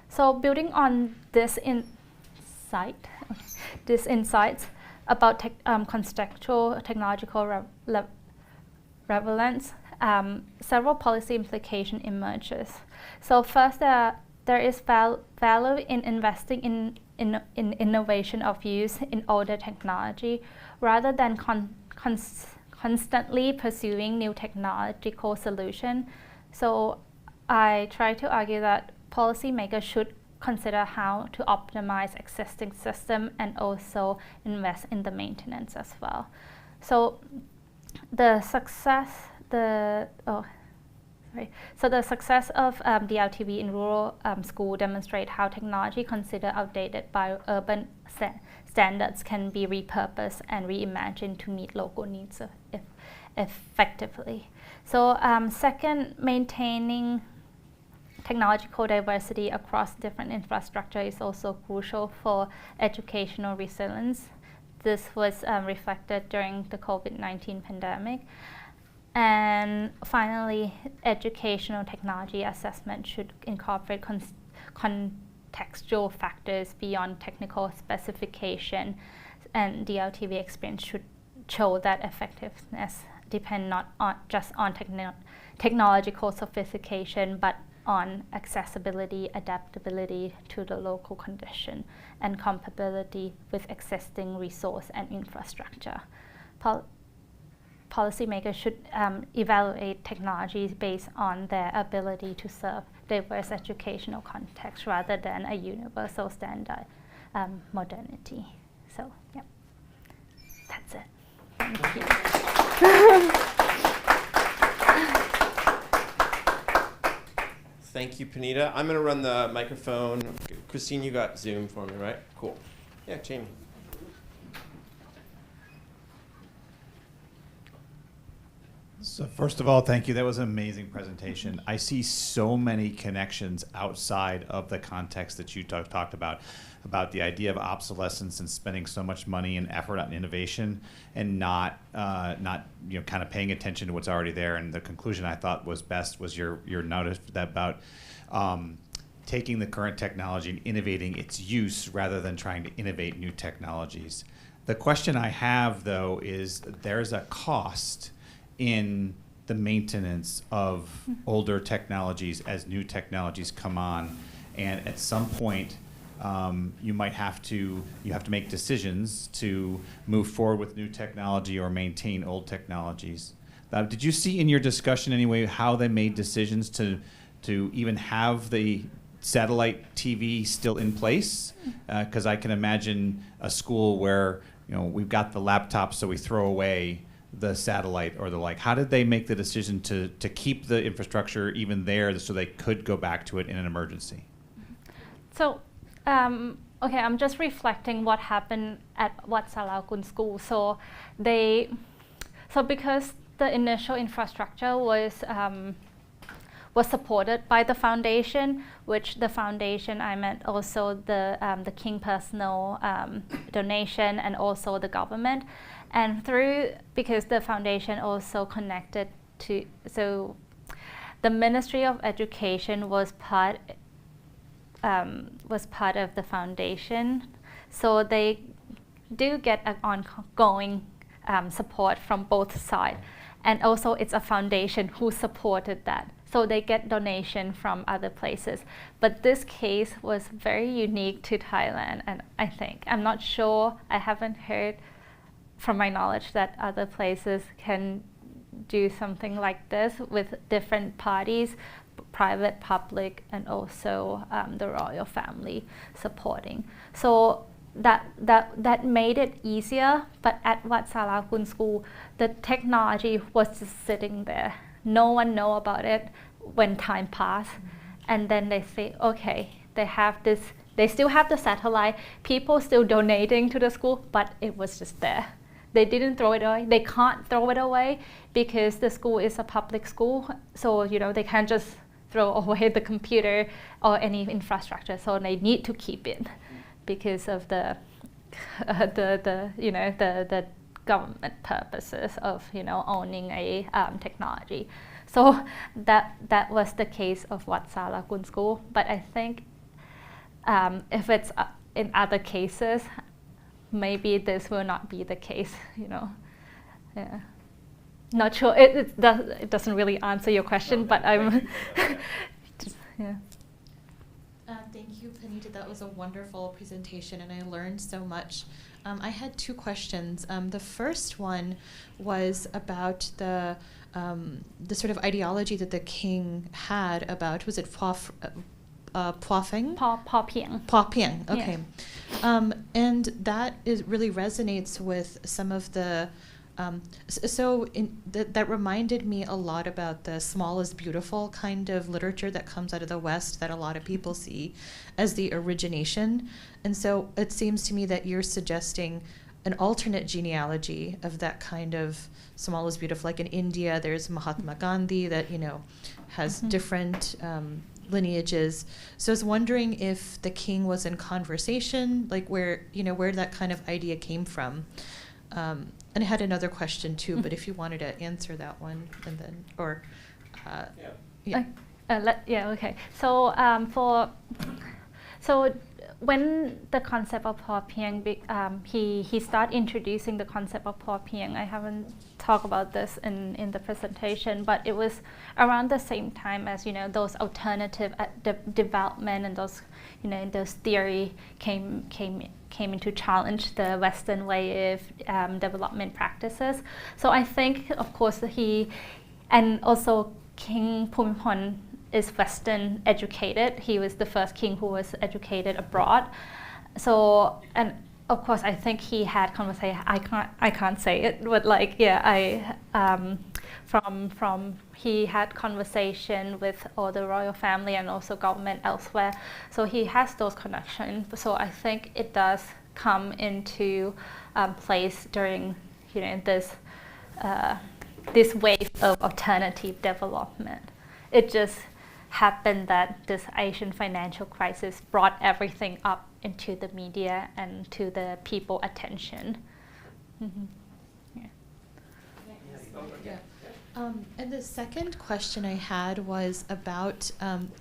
So building on this insights about contextual technological relevance, several policy implications emerges. So first, there is value in investing in innovation of use in older technology, rather than constantly pursuing new technological solutions. So I try to argue that policymakers should consider how to optimize existing system and also invest in the maintenance as well. So the success of DLTV in rural school demonstrate how technology considered outdated by urban standards can be repurposed and reimagined to meet local needs effectively. So second, maintaining technological diversity across different infrastructure is also crucial for educational resilience. This was reflected during the COVID-19 pandemic. And finally, educational technology assessment should incorporate contextual factors beyond technical specification, and DLTV experience should show that effectiveness depends not just on technological sophistication, but on accessibility, adaptability to the local condition, and compatibility with existing resource and infrastructure. Policymakers should evaluate technologies based on their ability to serve diverse educational contexts rather than a universal standard modernity. So, yeah, that's it. Thank you. Thank you, Panita. I'm going to run the microphone. Christine, you got Zoom for me, right? Cool. Yeah, Jamie. So first of all, thank you. That was an amazing presentation. I see so many connections outside of the context that you talked about the idea of obsolescence and spending so much money and effort on innovation and not kind of paying attention to what's already there. And the conclusion I thought was best was your notice that about taking the current technology and innovating its use rather than trying to innovate new technologies. The question I have, though, is there's a cost in the maintenance of older technologies as new technologies come on, and at some point you have to make decisions to move forward with new technology or maintain old technologies. Did you see in your discussion anyway how they made decisions to even have the satellite TV still in place? Because I can imagine a school where we've got the laptop, so we throw away the satellite or the like. How did they make the decision to keep the infrastructure even there so they could go back to it in an emergency? So, okay, I'm just reflecting what happened at Wat Sarawakul School. So because the initial infrastructure was supported by the foundation, which the foundation I meant also the King personal donation and also the government, and because the foundation also connected to, so the Ministry of Education was part of the foundation, so they do get an ongoing support from both sides, and also it's a foundation who supported that. So they get donation from other places. But this case was very unique to Thailand, and I'm not sure, I haven't heard from my knowledge that other places can do something like this with different parties, private, public, and also the royal family supporting. So that made it easier, but at Wat Sarawakul School, the technology was just sitting there. No one know about it when time passed. And then they say, okay, they still have the satellite, people still donating to the school, but it was just there. They didn't throw it away. They can't throw it away because the school is a public school. So, they can't just throw away the computer or any infrastructure. So they need to keep it because of the government purposes of owning a technology. So that was the case of Wat Sarawakul School. But I think if it's in other cases, maybe this will not be the case. Yeah. Not sure. It doesn't really answer your question, but I'm just, yeah. Thank you, Panita. That was a wonderful presentation, and I learned so much. I had two questions. The first one was about the sort of ideology that the king had about, was it Phuafeng? Phuapien, okay. Yeah. And that really resonates with some of the, that reminded me a lot about the small is beautiful kind of literature that comes out of the West that a lot of people see as the origination. And so it seems to me that you're suggesting an alternate genealogy of that kind of small is beautiful. Like in India, there's Mahatma Gandhi that, has different lineages. So I was wondering if the king was in conversation, like where that kind of idea came from. And I had another question too, but if you wanted to answer that one, and then, or, okay. So when the concept of Phuapien, he started introducing the concept of Phuapien. I haven't talked about this in the presentation, but it was around the same time as those alternative development and those those theory came into challenge the Western way of development practices. So I think, of course, and also King Bhumibol is Western educated. He was the first king who was educated abroad. So, and of course, I think he had conversation. I can't say it, but he had conversation with all the royal family and also government elsewhere. So he has those connections. So I think it does come into place during this wave of alternative development. It just happened that this Asian financial crisis brought everything up into the media and to the people attention. And the second question I had was about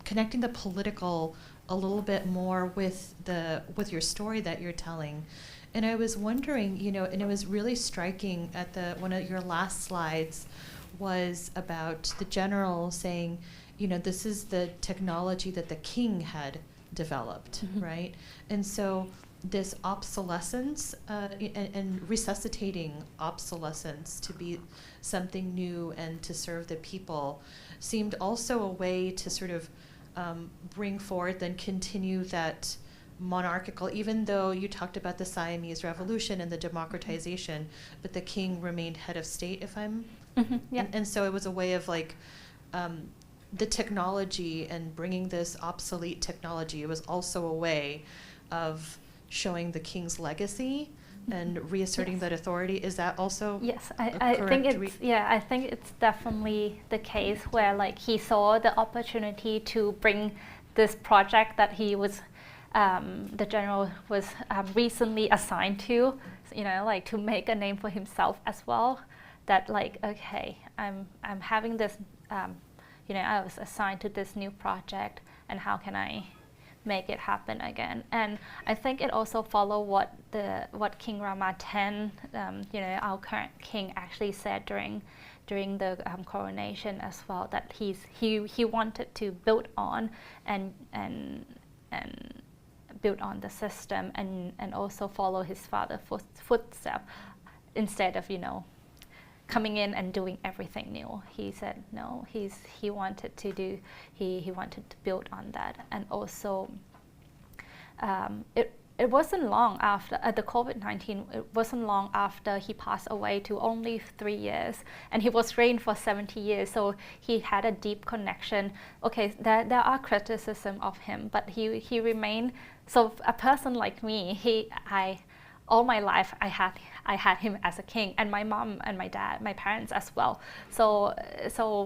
connecting the political a little bit more with your story that you're telling. And I was wondering, and it was really striking at one of your last slides was about the general saying, this is the technology that the king had developed, right? And so this obsolescence and resuscitating obsolescence to be something new and to serve the people seemed also a way to sort of bring forth and continue that monarchical, even though you talked about the Siamese revolution and the democratization, but the king remained head of state, if I'm... Yeah. And so it was a way of like the technology and bringing this obsolete technology. It was also a way of showing the king's legacy and reasserting that authority. Is that also Yes, I think I think it's definitely the case where like he saw the opportunity to bring this project that he was the general was recently assigned to, you know, like to make a name for himself as well. That like, okay, I'm having this, you know, I was assigned to this new project, and how can I make it happen again? And I think it also follow what King Rama X, you know, our current king, actually said during the coronation as well, that he wanted to build on and build on the system and also follow his father's footsteps instead of, you know, coming in and doing everything new. He said no, he wanted to do, he wanted to build on that. And also it wasn't long after the COVID-19, it wasn't long after he passed away, to only 3 years, and he was reigned for 70 years, so he had a deep connection. Okay, there are criticism of him, but he remained, so a person like me, all my life I had him as a king, and my mom and my dad, my parents as well. So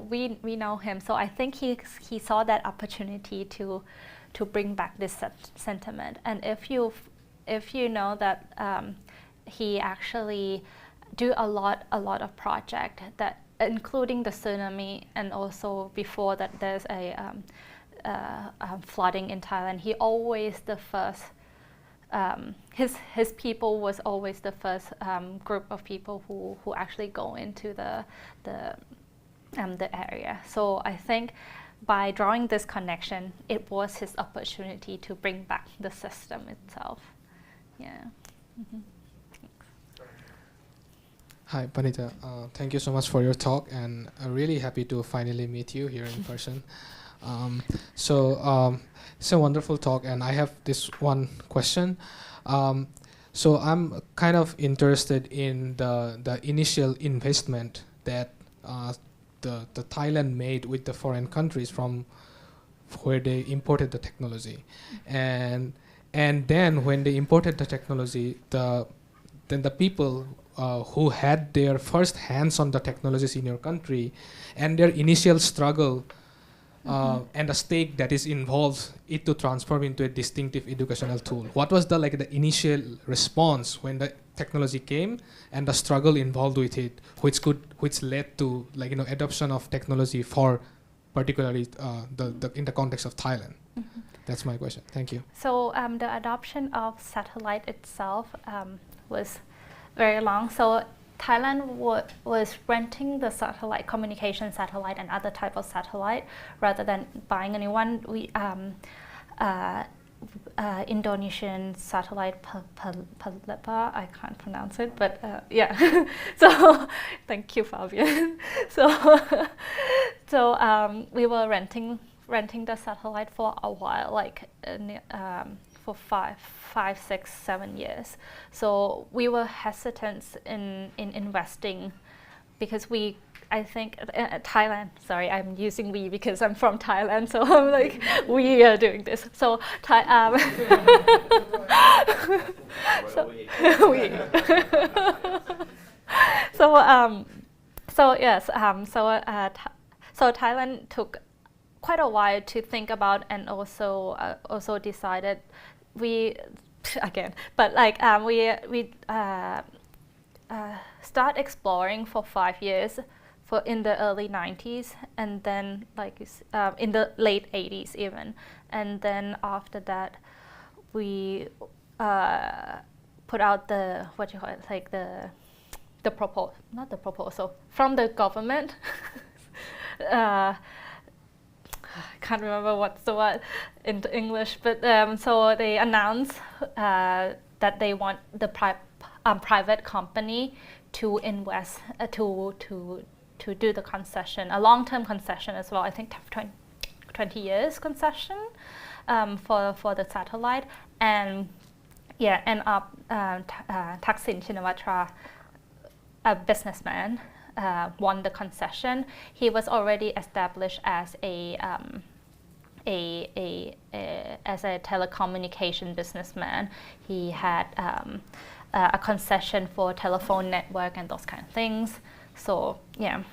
we know him. So I think he saw that opportunity to bring back this sentiment. And if you know that he actually do a lot of project that, including the tsunami, and also before that there's a flooding in Thailand. He always the first. His people was always the first group of people who actually go into the area. So I think by drawing this connection, it was his opportunity to bring back the system itself. Yeah. Hi, Panita. Thank you so much for your talk, and I'm really happy to finally meet you here in person. It's a wonderful talk, and I have this one question. So I'm kind of interested in the initial investment that the Thailand made with the foreign countries from where they imported the technology, and then when they imported the technology, then the people who had their first hands on the technologies in your country, and their initial struggle. And a stake that is involved it to transform into a distinctive educational tool. What was the initial response when the technology came, and the struggle involved with it, which led to adoption of technology for particularly in the context of Thailand? That's my question. Thank you. So the adoption of satellite itself was very long. So Thailand was renting the satellite, communication satellite and other type of satellite rather than buying a new one. We Indonesian satellite Palepa, I can't pronounce it, but yeah. So thank you, Fabian. So we were renting the satellite for a while, for 5, 6, 7 years. So we were hesitant in investing because I think Thailand, sorry, I'm using we because I'm from Thailand, so I'm like, we are doing this. So so Thailand took quite a while to think about, and also decided we start exploring for 5 years in the early 90s, and then in the late 80s even, and then after that we put out the proposal from the government. can't remember what's the word in English, but so they announced that they want the private company to invest to do the concession, a long-term concession as well. I think 20 years concession for the satellite, and yeah, end up Thaksin Shinawatra, a businessman, won the concession. He was already established as a telecommunication businessman. He had a concession for telephone network and those kind of things. So yeah,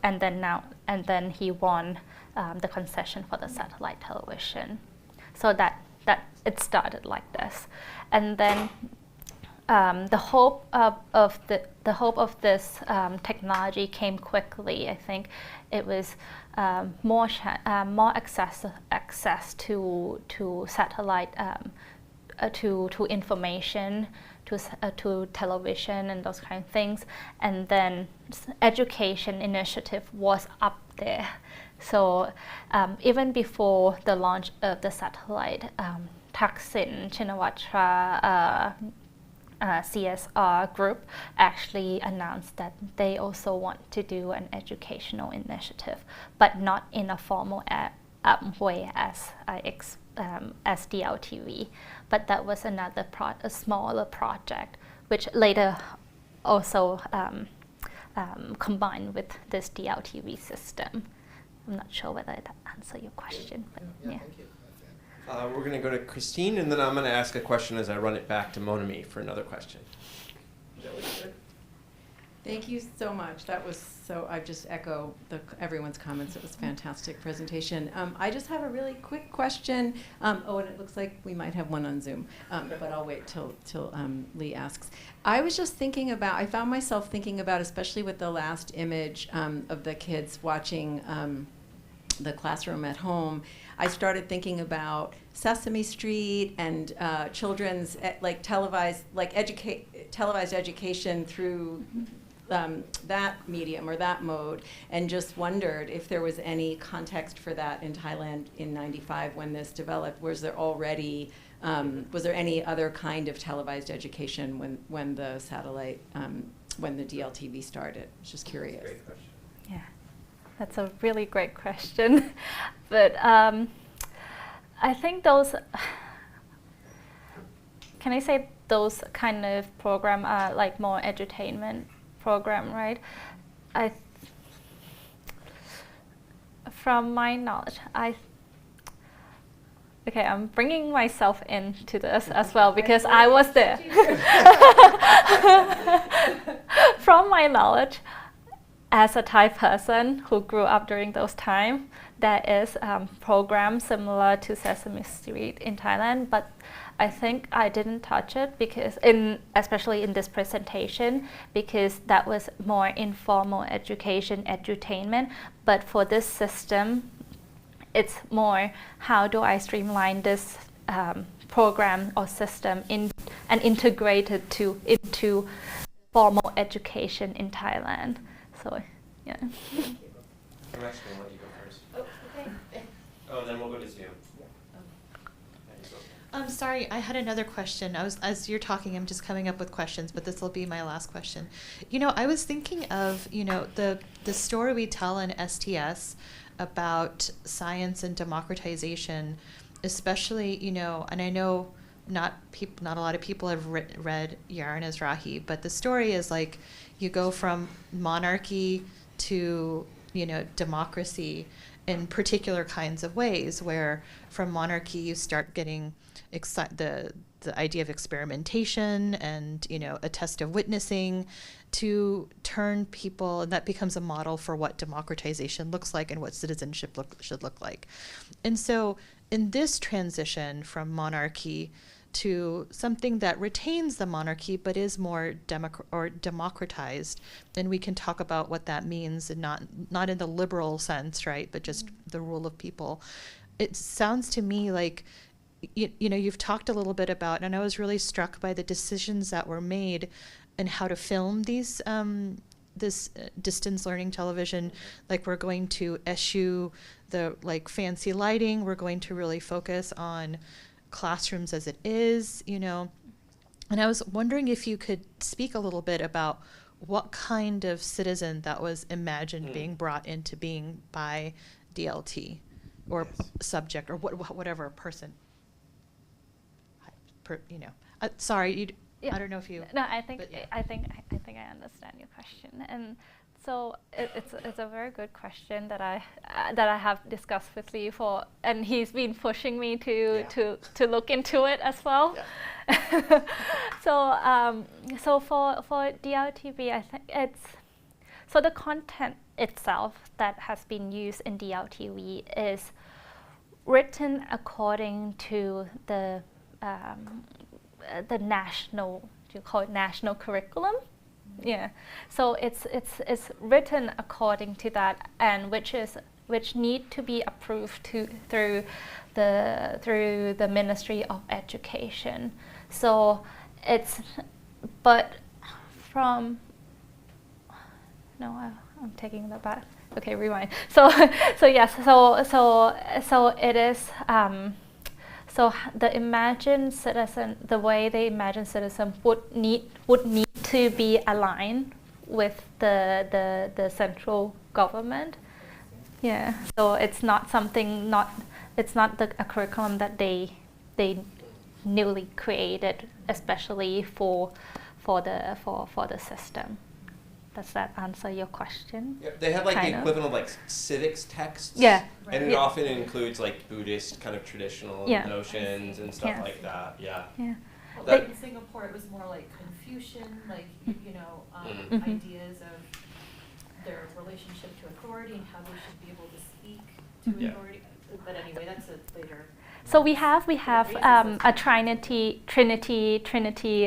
and then he won the concession for the satellite television. So that it started like this, and then the hope of this technology came quickly. I think it was more access to satellite to information, to television and those kind of things, and then education initiative was up there. So even before the launch of the satellite, Thaksin Shinawatra CSR group actually announced that they also want to do an educational initiative, but not in a formal way as DLTV. But that was another a smaller project, which later also combined with this DLTV system. I'm not sure whether that answered your question, but yeah. Thank you. We're going to go to Christine, and then I'm going to ask a question as I run it back to Monami for another question. Is that what you said? Thank you so much. That was so, I just echo everyone's comments. It was a fantastic presentation. I just have a really quick question. And it looks like we might have one on Zoom, but I'll wait till Lee asks. I was just thinking about, I found myself thinking about, especially with the last image of the kids watching the classroom at home, I started thinking about Sesame Street and children's televised education through that medium or that mode, and just wondered if there was any context for that in Thailand in '95 when this developed. Was there already was there any other kind of televised education when the satellite when the DLTV started? I was just curious. Great question. Yeah, that's a really great question. But I think those, can I say those kind of program are like more edutainment program, right? From my knowledge, okay, I'm bringing myself into this as well because I was there. From my knowledge, as a Thai person who grew up during those times, there is a program similar to Sesame Street in Thailand, but I think I didn't touch it because, especially in this presentation, because that was more informal education, edutainment. But for this system, it's more how do I streamline this program or system and integrate it into formal education in Thailand. So, yeah. I'm actually going to let you go first. Oh, okay. Oh, then we'll go to Zoom. I'm sorry, I had another question. As you're talking, I'm just coming up with questions, but this will be my last question. I was thinking of, the story we tell in STS about science and democratization, especially, and I know not a lot of people have read Yaron Ezrahi, but the story is like you go from monarchy to, democracy in particular kinds of ways, where from monarchy you start getting the idea of experimentation and a test of witnessing to turn people, and that becomes a model for what democratization looks like and what citizenship should look like. And so in this transition from monarchy to something that retains the monarchy but is more democratized, and we can talk about what that means, and not in the liberal sense, right, but just the rule of people. It sounds to me like you've talked a little bit about, and I was really struck by the decisions that were made and how to film these this distance learning television, like we're going to eschew the like fancy lighting. We're going to really focus on classrooms as it is, you know. And I was wondering if you could speak a little bit about what kind of citizen that was imagined being brought into being by DLT or subject or whatever person. You know, sorry, I don't know if you. No, I think I understand your question, and so it's a very good question that I have discussed with Lee for, and he's been pushing me to look into it as well. Yeah. So for DLTV, I think it's so the content itself that has been used in DLTV is written according to the national, do you call it national curriculum? Yeah. So it's written according to that, and which need to be approved through the Ministry of Education. So but from I'm taking that back. Okay, rewind. So yes. So it is. So the imagined citizen, the way they imagine citizen would need to be aligned with the central government. Yeah. So it's not something a curriculum that they newly created, especially for the system. Does that answer your question? Yeah, they have like the equivalent of like civics texts. Yeah. And it often includes like Buddhist kind of traditional notions and stuff like that. Yeah. Yeah. Well, in Singapore, it was more like Confucian, like, you know, ideas of their relationship to authority and how they should be able to speak to authority. But anyway, that's a later. So we have a trinity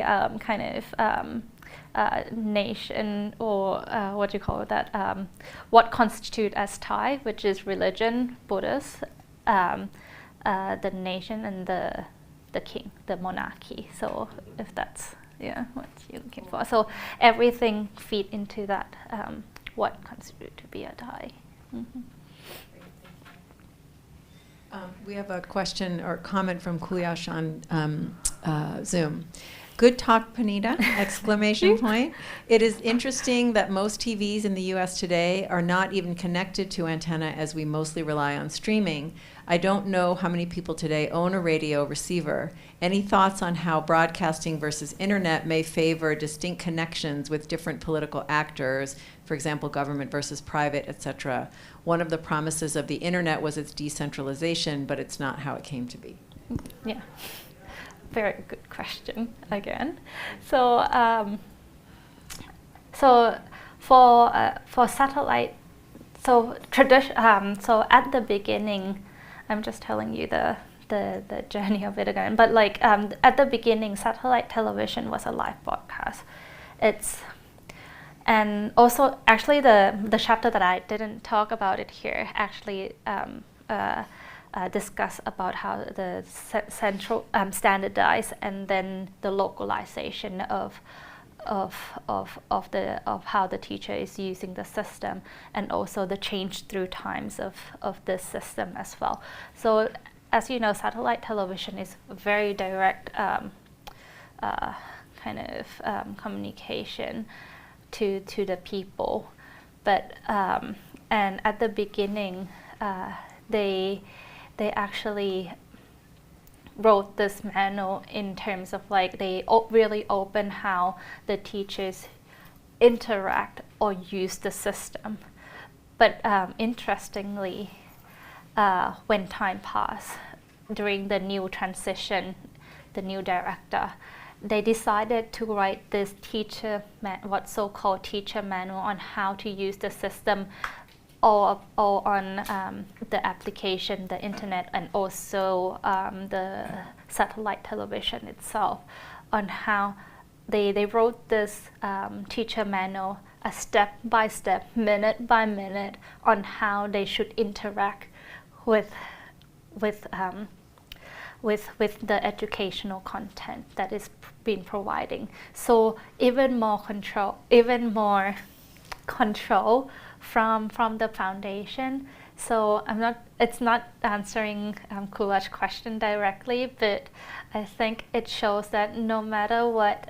kind of. Nation, or what do you call that? What constitute as Thai, which is religion, Buddhist, the nation, and the king, the monarchy. So if that's what you're looking for, so everything feed into that. What constitute to be a Thai? Mm-hmm. We have a question or comment from Kuyash on Zoom. Good talk, Panita! Exclamation point. It is interesting that most TVs in the U.S. today are not even connected to antenna, as we mostly rely on streaming. I don't know how many people today own a radio receiver. Any thoughts on how broadcasting versus internet may favor distinct connections with different political actors, for example, government versus private, etc.? One of the promises of the internet was its decentralization, but it's not how it came to be. Yeah. Very good question again. So for satellite, so at the beginning, I'm just telling you the journey of it again. But like at the beginning, satellite television was a live broadcast. And also actually the chapter that I didn't talk about it here actually. Discuss about how the central standardized and then the localization of how the teacher is using the system, and also the change through times of this system as well. So as you know, satellite television is a very direct kind of communication to the people, but and at the beginning they actually wrote this manual in terms of like they really open how the teachers interact or use the system. But interestingly, when time passed, during the new transition, the new director, they decided to write this what's so-called teacher manual on how to use the system or on the application, the internet, and also the satellite television itself, on how they wrote this teacher manual, a step-by-step, minute-by-minute, on how they should interact with the educational content that is being providing. So even more control, even more control from the foundation. So it's not answering Kulaj's question directly, but I think it shows that no matter what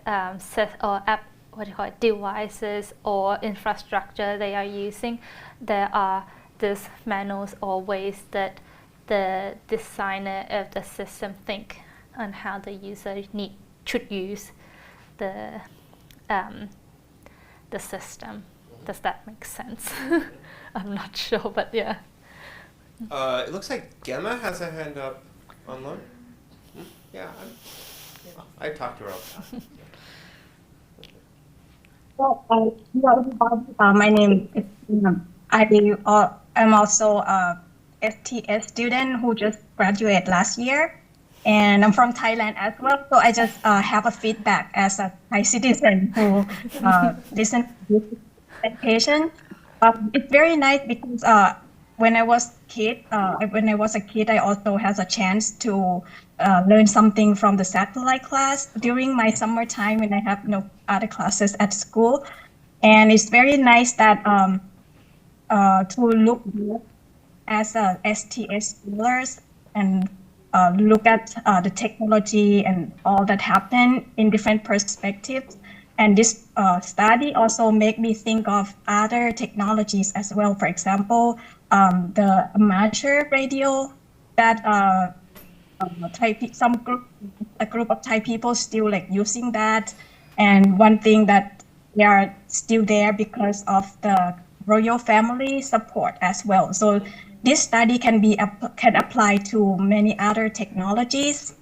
devices or infrastructure they are using, there are these manuals or ways that the designer of the system think on how the user should use the system. Does that make sense? I'm not sure, but yeah. It looks like Gemma has a hand up online. Yeah, I talked to her all the time. Well, my name is I'm also a STS student who just graduated last year, and I'm from Thailand as well. So I just have a feedback as a Thai citizen who listen to this presentation. It's very nice because when I was a kid, I also had a chance to learn something from the satellite class during my summertime when I have no other classes at school. And it's very nice that to look as STS scholars and look at the technology and all that happened in different perspectives. And this study also made me think of other technologies as well. For example, the amateur radio that a group of Thai people still like using that. And one thing that they are still there because of the royal family support as well. So this study can apply to many other technologies.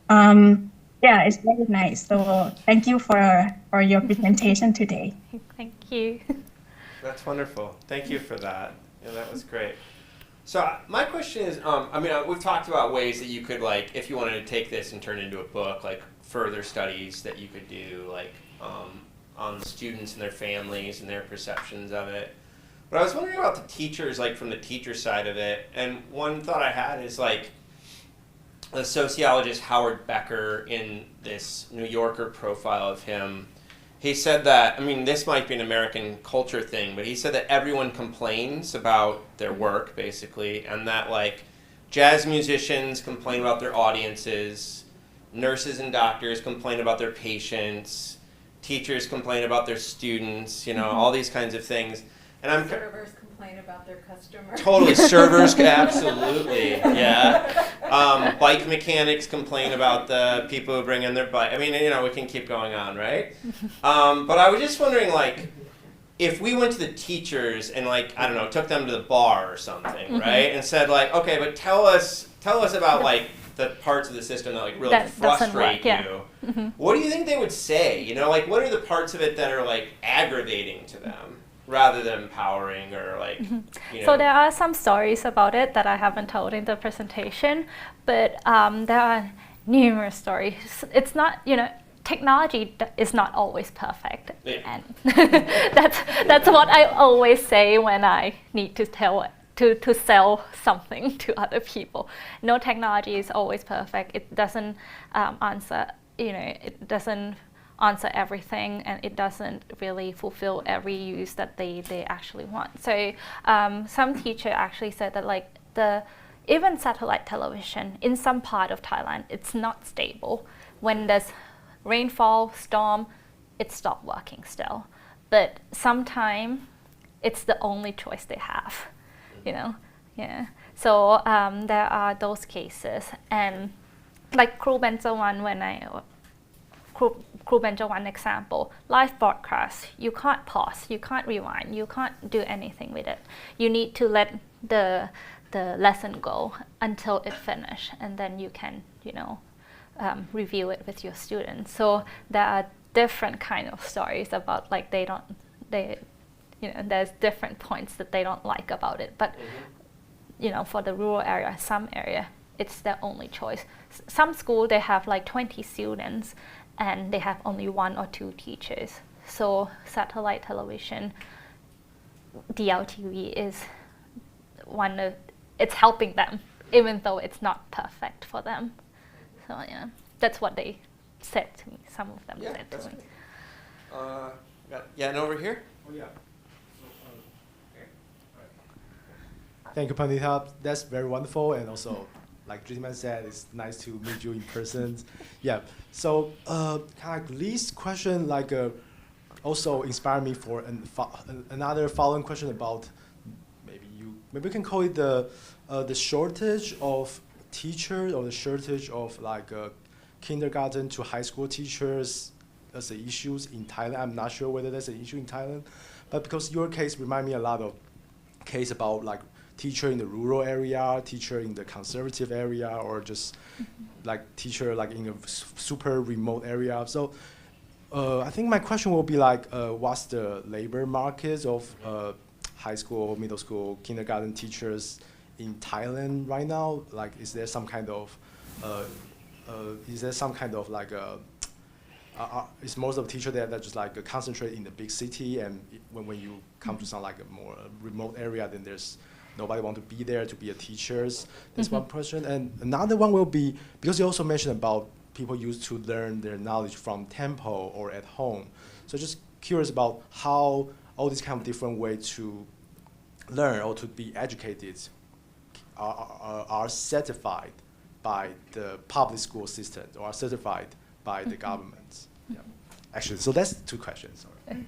Yeah, it's very nice. So thank you for your presentation today. Thank you. That's wonderful. Thank you for that. Yeah, that was great. So my question is, I mean, we've talked about ways that you could, like, if you wanted to take this and turn it into a book, like further studies that you could do, like on students and their families and their perceptions of it. But I was wondering about the teachers, like from the teacher side of it. And one thought I had is like the sociologist Howard Becker in this New Yorker profile of him, he said that, I mean, this might be an American culture thing, but he said that everyone complains about their work, basically, and that, like, jazz musicians complain about their audiences, nurses and doctors complain about their patients, teachers complain about their students, you know, all these kinds of things. And servers complain about their customers. Totally, servers, absolutely, yeah. Bike mechanics complain about the people who bring in their bike. I mean, you know, we can keep going on, right? But I was just wondering, like, if we went to the teachers and, like, I don't know, took them to the bar or something, right? And said, like, okay, but tell us about, like, the parts of the system that, like, really frustrate you. What do you think they would say? You know, like, what are the parts of it that are, like, aggravating to them? Rather than empowering or like, you know. So there are some stories about it that I haven't told in the presentation, but there are numerous stories. It's not, you know, technology is not always perfect. Yeah. And that's what I always say when I need to to sell something to other people. No technology is always perfect. It doesn't answer, you know, it doesn't answer everything, and it doesn't really fulfill every use that they actually want. So some teacher actually said that, like, even satellite television in some part of Thailand, it's not stable. When there's rainfall, storm, it stopped working still. But sometimes it's the only choice they have, you know. Yeah. So there are those cases, and like Kru Benja one example, live broadcast, you can't pause, you can't rewind, you can't do anything with it. You need to let the lesson go until it finishes, and then you can, you know, review it with your students. So there are different kind of stories about, like, you know, there's different points that they don't like about it. But you know, for the rural area, some area, it's their only choice. Some school, they have like 20 students, and they have only 1 or 2 teachers. So satellite television, DLTV is it's helping them, even though it's not perfect for them. So yeah, that's what they said to me. Some of them said to me. Yeah, and over here? Oh yeah. So Thank you, Panita. That's very wonderful, and also, like Jitiman said, it's nice to meet you in person. Yeah. So, kind of Lee's question, like, also inspired me for another following question about maybe we can call it the shortage of teachers or the shortage of like kindergarten to high school teachers as the issues in Thailand. I'm not sure whether that's an issue in Thailand, but because your case remind me a lot of case about like teacher in the rural area, teacher in the conservative area, or just like teacher like in a super remote area. So I think my question will be like, what's the labor market of high school, middle school, kindergarten teachers in Thailand right now? Like, is there some kind of like is most of the teachers there that just like concentrate in the big city, and when you come to some like a more remote area, then there's nobody want to be there to be a teachers. That's one question. And another one will be, because you also mentioned about people used to learn their knowledge from temple or at home. So just curious about how all these kind of different ways to learn or to be educated are certified by the public school system or are certified by the government. Yeah. Actually, so that's two questions. That's okay.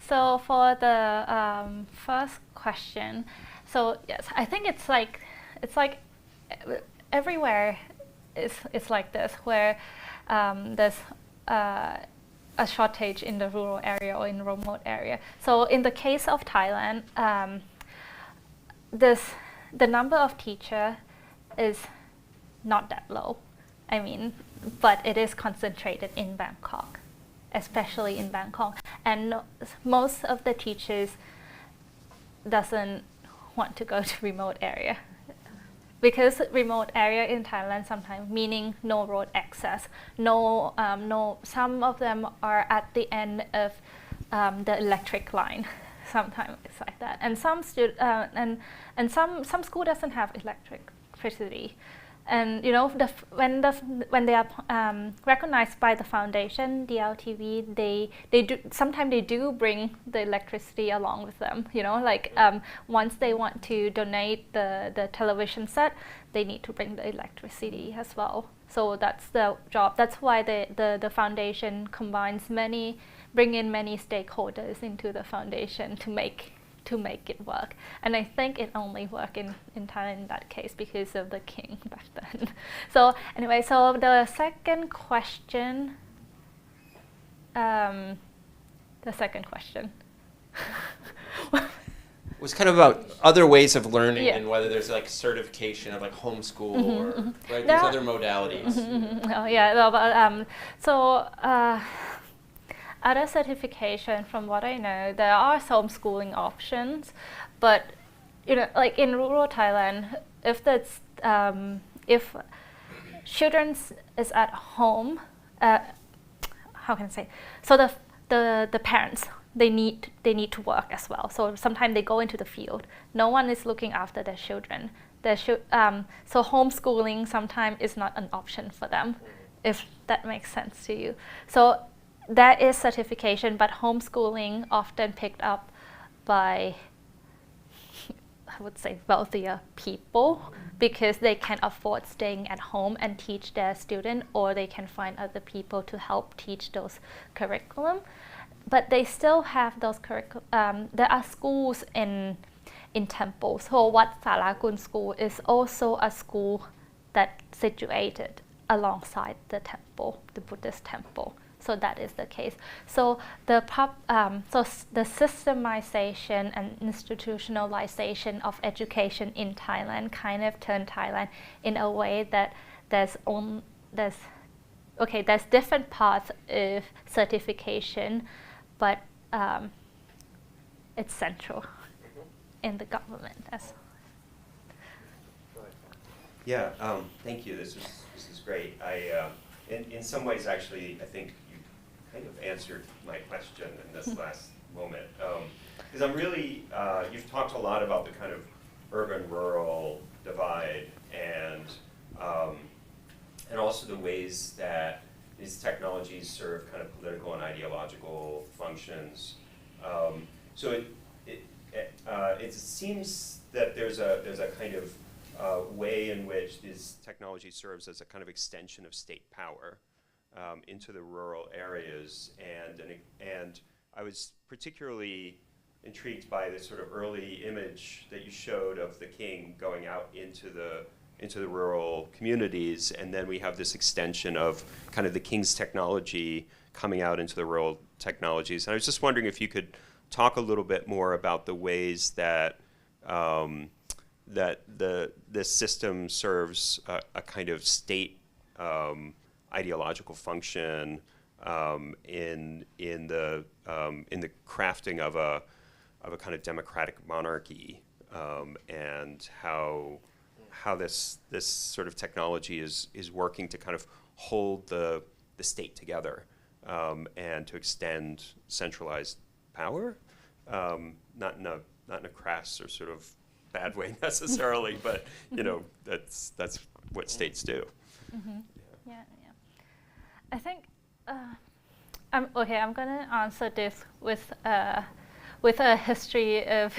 So for the first question, so yes, I think it's like everywhere. It's like this, where there's a shortage in the rural area or in the remote area. So in the case of Thailand, the number of teachers is not that low. I mean, but it is concentrated in Bangkok, especially in Bangkok. And most of the teachers doesn't want to go to remote area. Because remote area in Thailand sometimes meaning no road access, some of them are at the end of the electric line. Sometimes it's like that, and some school doesn't have electricity, and you know when they are recognized by the foundation DLTV, they do bring the electricity along with them. You know, like once they want to donate the television set, they need to bring the electricity as well. So that's the job. That's why the foundation bring in many stakeholders into the foundation to make it work. And I think it only worked in Thailand in that case because of the king back then. So anyway, so the second question. Was kind of about other ways of learning and whether there's like certification of like homeschool or right, these other modalities. Oh yeah, no, but other certification, from what I know, there are homeschooling options, but you know, like in rural Thailand, if children is at home, how can I say? So the parents, they need to work as well. So sometimes they go into the field. No one is looking after their children. So homeschooling sometimes is not an option for them, if that makes sense to you. So there is certification, but homeschooling often picked up by, I would say, wealthier people, because they can afford staying at home and teach their student, or they can find other people to help teach those curriculum. But they still have those curriculum. There are schools in temples. So Wat Sarakun School is also a school that's situated alongside the temple, the Buddhist temple. So that is the case. So the systemization and institutionalization of education in Thailand kind of turned Thailand in a way that there's different parts of certification, but it's central in the government as well. Yeah, thank you. This is great. In some ways, actually, I think you kind of answered my question in this last moment, because I'm really you've talked a lot about the kind of urban-rural divide and also the ways that these technologies serve kind of political and ideological functions. So it seems that there's a kind of way in which this technology serves as a kind of extension of state power into the rural areas, and I was particularly intrigued by this sort of early image that you showed of the king going out into the rural communities, and then we have this extension of kind of the king's technology coming out into the rural technologies. And I was just wondering if you could talk a little bit more about the ways that this system serves a kind of state ideological function in the crafting of a kind of democratic monarchy, and how this sort of technology is working to kind of hold the state together, and to extend centralized power, not in a crass or sort of bad way necessarily, but that's what states do. Mm-hmm. Yeah. I think I'm going to answer this with a history of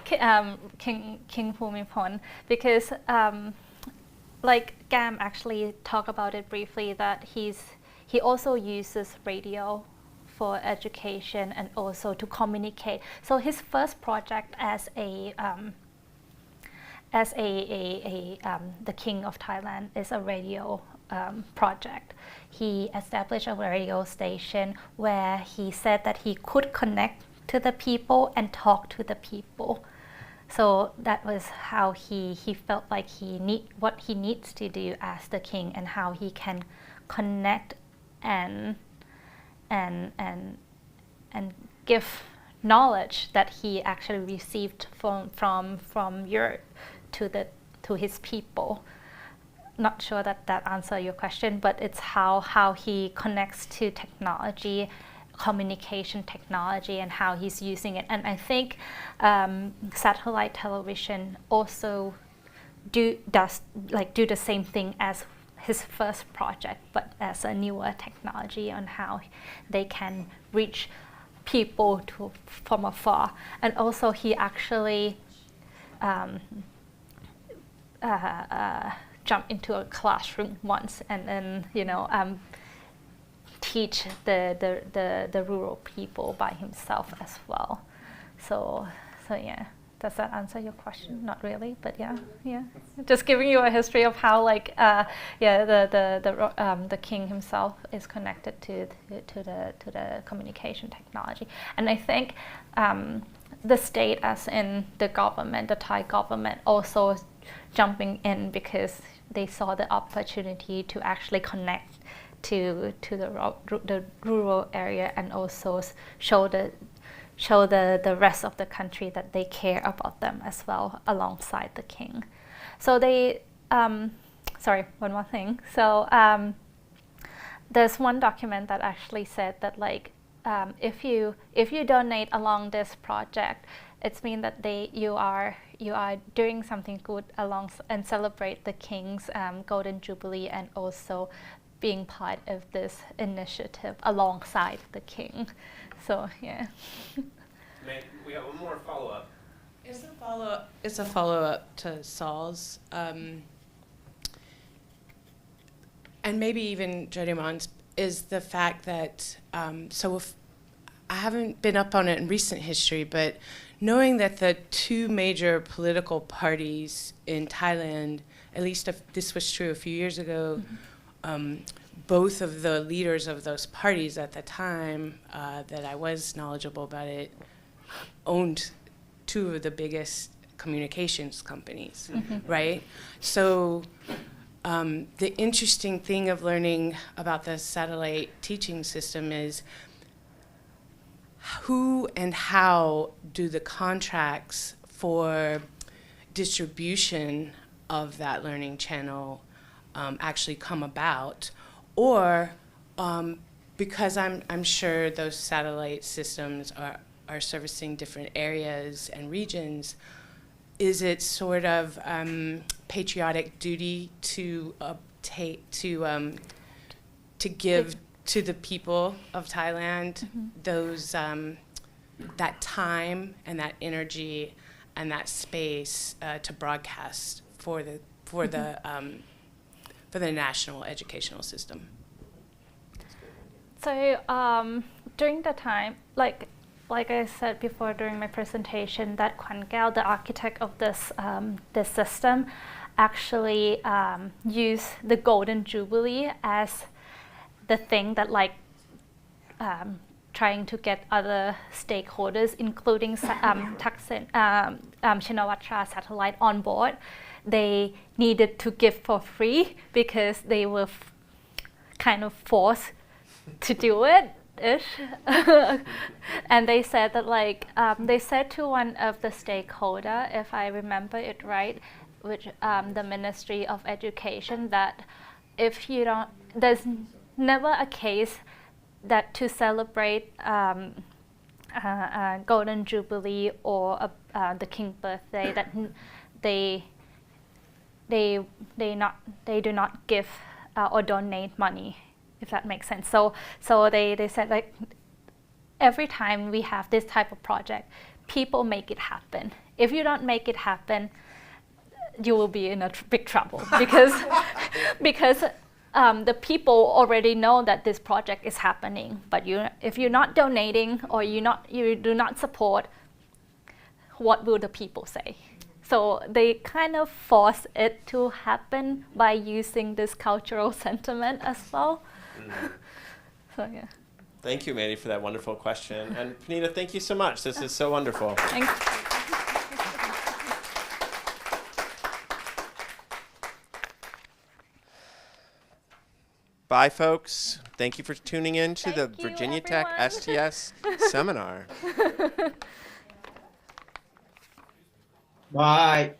King Bhumibol, because like Gam actually talked about it briefly, that he also uses radio for education and also to communicate. So his first project as the King of Thailand is a radio project. He established a radio station where he said that he could connect to the people and talk to the people. So that was how he felt like what he needs to do as the king, and how he can connect and give knowledge that he actually received from Europe to his people. Not sure that answers your question, but it's how he connects to technology, communication technology, and how he's using it. And I think satellite television also do the same thing as his first project, but as a newer technology on how they can reach people from afar. And also he actually jumped into a classroom once and then teach the rural people by himself as well. So yeah. Does that answer your question? Not really, but yeah. Just giving you a history of how the king himself is connected to the communication technology. And I think the state, as in the government, the Thai government, also jumping in because they saw the opportunity to actually connect to the rural area, and also show the rest of the country that they care about them as well, alongside the king. So they, sorry, one more thing. So there's one document that actually said that if you donate along this project, it means that you are doing something good along and celebrate the king's golden jubilee, and also being part of this initiative alongside the king. So yeah. We have one more follow-up. It's a follow-up to Saul's, and maybe even Jodimon's, is the fact that so if I haven't been up on it in recent history, but knowing that the two major political parties in Thailand, at least if this was true a few years ago, both of the leaders of those parties at the time that I was knowledgeable about it owned two of the biggest communications companies, right? So the interesting thing of learning about the satellite teaching system is who and how do the contracts for distribution of that learning channel actually come about, or because I'm sure those satellite systems are servicing different areas and regions, is it sort of patriotic duty to give to the people of Thailand those that time and that energy and that space to broadcast for the national educational system. So during the time, like I said before during my presentation, that Kwan Gao, the architect of this system, actually used the Golden Jubilee as the thing that trying to get other stakeholders, including Thaksin, Shinawatra satellite on board. They needed to give for free because they were kind of forced to do it. And they said that they said to one of the stakeholder, if I remember it right, which the Ministry of Education, that if you don't, there's never a case that to celebrate Golden Jubilee or the King's birthday that they do not give or donate money, if that makes sense. So they said every time we have this type of project, people make it happen. If you don't make it happen, you will be in a big trouble because the people already know that this project is happening. But if you're not donating or you do not support, what will the people say? So they kind of force it to happen by using this cultural sentiment as well. So yeah. Thank you, Mandy, for that wonderful question. And Panita, thank you so much. This is so wonderful. Thanks. Bye, folks. Thank you for tuning in to the Virginia Tech STS seminar. Bye.